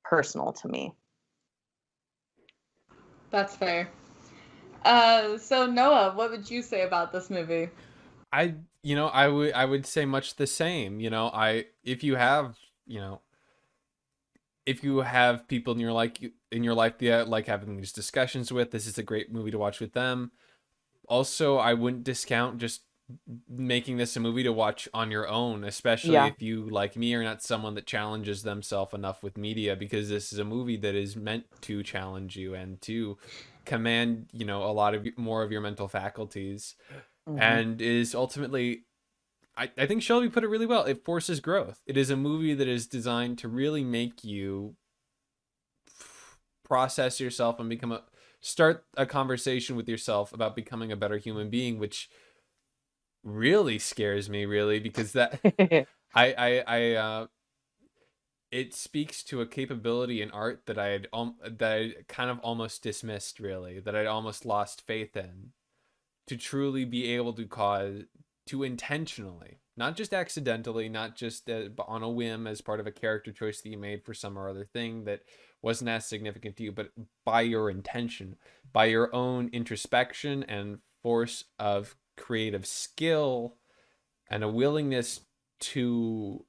personal to me. That's fair. So Noah, what would you say about this movie? I would say much the same. If you have people in your life that like having these discussions with, this is a great movie to watch with them. Also, I wouldn't discount just making this a movie to watch on your own, especially if you, like me, are not someone that challenges themselves enough with media, because this is a movie that is meant to challenge you and to command, a lot of more of your mental faculties, and is ultimately, I think Shelby put it really well. It forces growth. It is a movie that is designed to really make you process yourself and start a conversation with yourself about becoming a better human being, which really scares me, because that it speaks to a capability in art that I kind of almost dismissed, that I'd almost lost faith in, to truly be able to intentionally, not just accidentally, not just on a whim as part of a character choice that you made for some or other thing that wasn't as significant to you, but by your intention, by your own introspection and force of creative skill and a willingness to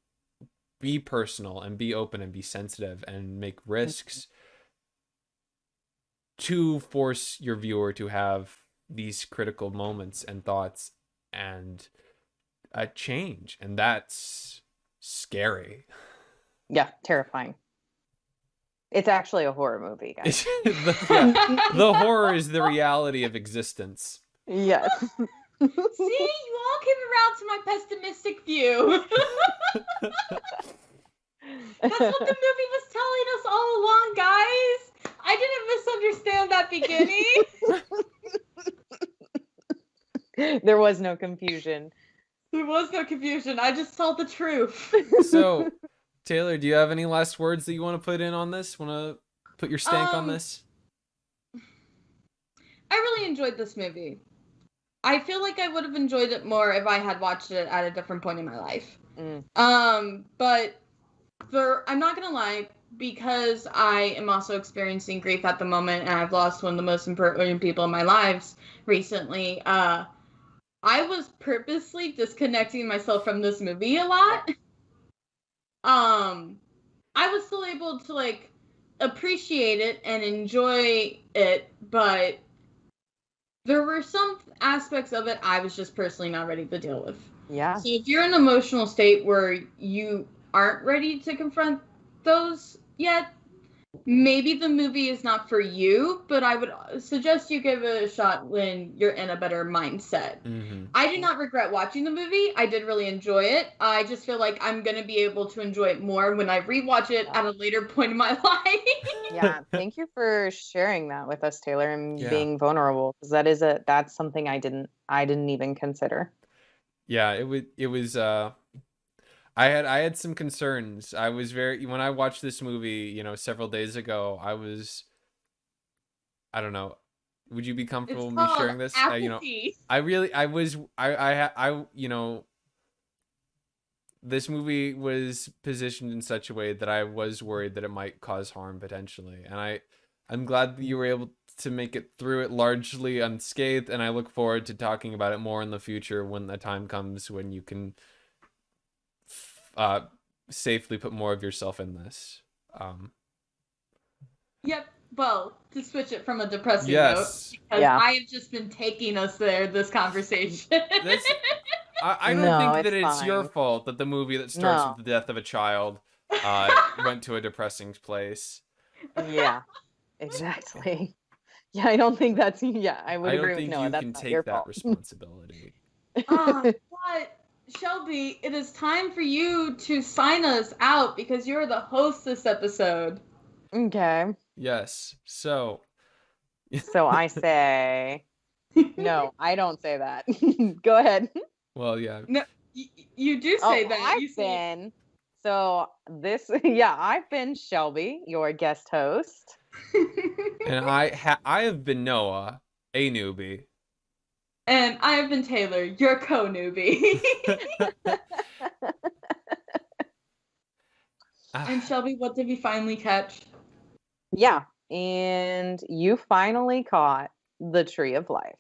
be personal and be open and be sensitive and make risks, to force your viewer to have these critical moments and thoughts and a change. And that's scary. Yeah, terrifying. It's actually a horror movie, guys. The horror is the reality of existence. Yes. See, you all came around to my pessimistic view. That's what the movie was telling us all along, guys. I didn't misunderstand that beginning. There was no confusion. There was no confusion. I just saw the truth. So, Taylor, do you have any last words that you want to put in on this? Want to put your stank on this? I really enjoyed this movie. I feel like I would have enjoyed it more if I had watched it at a different point in my life. But I'm not gonna lie, because I am also experiencing grief at the moment, and I've lost one of the most important people in my lives recently. I was purposely disconnecting myself from this movie a lot. I was still able to appreciate it and enjoy it, but there were some aspects of it I was just personally not ready to deal with. Yeah. So if you're in an emotional state where you aren't ready to confront those yet, maybe the movie is not for you, but I would suggest you give it a shot when you're in a better mindset. I did not regret watching the movie. I did really enjoy it. I just feel like I'm going to be able to enjoy it more when I rewatch it at a later point in my life. Yeah, thank you for sharing that with us, Taylor, and being vulnerable, because that's something I didn't even consider. Yeah, it was I had some concerns. When I watched this movie, several days ago, I don't know. Would you be comfortable with me sharing this? This movie was positioned in such a way that I was worried that it might cause harm potentially. And I'm glad that you were able to make it through it largely unscathed, and I look forward to talking about it more in the future when the time comes when you can safely put more of yourself in this. Yep. Well, to switch it from a depressing Yes. note, because Yeah. I have just been taking us there, this conversation. I don't No, think that it's it's your fine. fault that the movie that starts No. with the death of a child went to a depressing place. Yeah, exactly. Yeah, I don't think that's. Yeah, I would I agree don't with think Noah. you That's can not take your that fault. responsibility. But Shelby, it is time for you to sign us out because you're the host this episode. Okay, Yes. So so I say no. I don't say that. Go ahead. well, yeah. No, you do say Oh, that. I've You say been. So this, yeah, I've been Shelby, your guest host. And I have been Noah, a newbie. and I have been Taylor, your co-newbie. And Shelby, what did we finally catch? Yeah, and you finally caught the tree of life.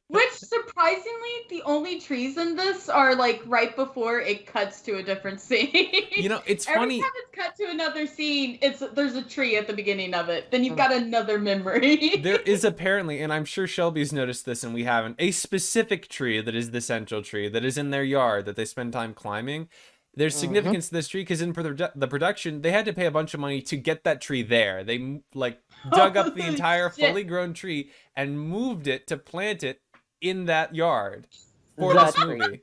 Which, surprisingly, the only trees in this are, like, right before it cuts to a different scene. You know, it's Every funny. time it's cut to another scene, there's a tree at the beginning of it. Then you've got another memory. There is apparently, and I'm sure Shelby's noticed this and we haven't, a specific tree that is the central tree that is in their yard that they spend time climbing. There's significance to this tree because in the production, they had to pay a bunch of money to get that tree there. They like dug up the Holy entire shit. fully grown tree and moved it to plant it in that yard for The this tree. movie.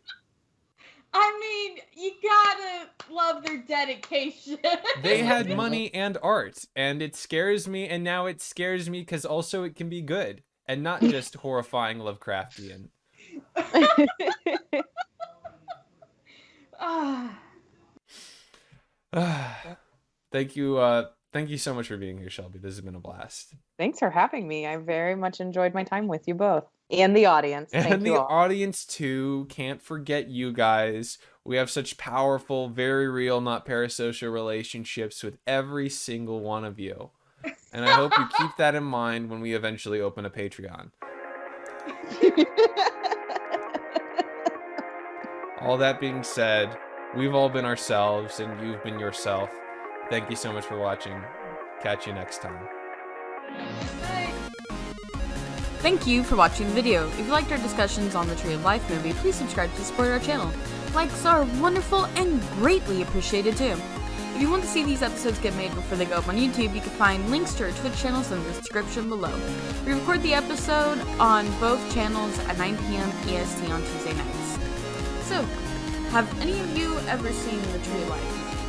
I mean, you gotta love their dedication. They had money and art, and it scares me, and now it scares me because also it can be good and not just horrifying Lovecraftian. Ah. Thank you so much for being here, Shelby. This has been a blast. Thanks for having me. I very much enjoyed my time with you both. And the audience. Thank And you the all. audience too. Can't forget you guys. We have such powerful, very real, not parasocial relationships with every single one of you. And I hope you keep that in mind when we eventually open a Patreon. All that being said, we've all been ourselves and you've been yourself. Thank you so much for watching. Catch you next time. Thank you for watching the video. If you liked our discussions on the Tree of Life movie, please subscribe to support our channel. Likes are wonderful and greatly appreciated too. If you want to see these episodes get made before they go up on YouTube, you can find links to our Twitch channels in the description below. We record the episode on both channels at 9 p.m. EST on Tuesday nights. So, have any of you ever seen the Tree of Life?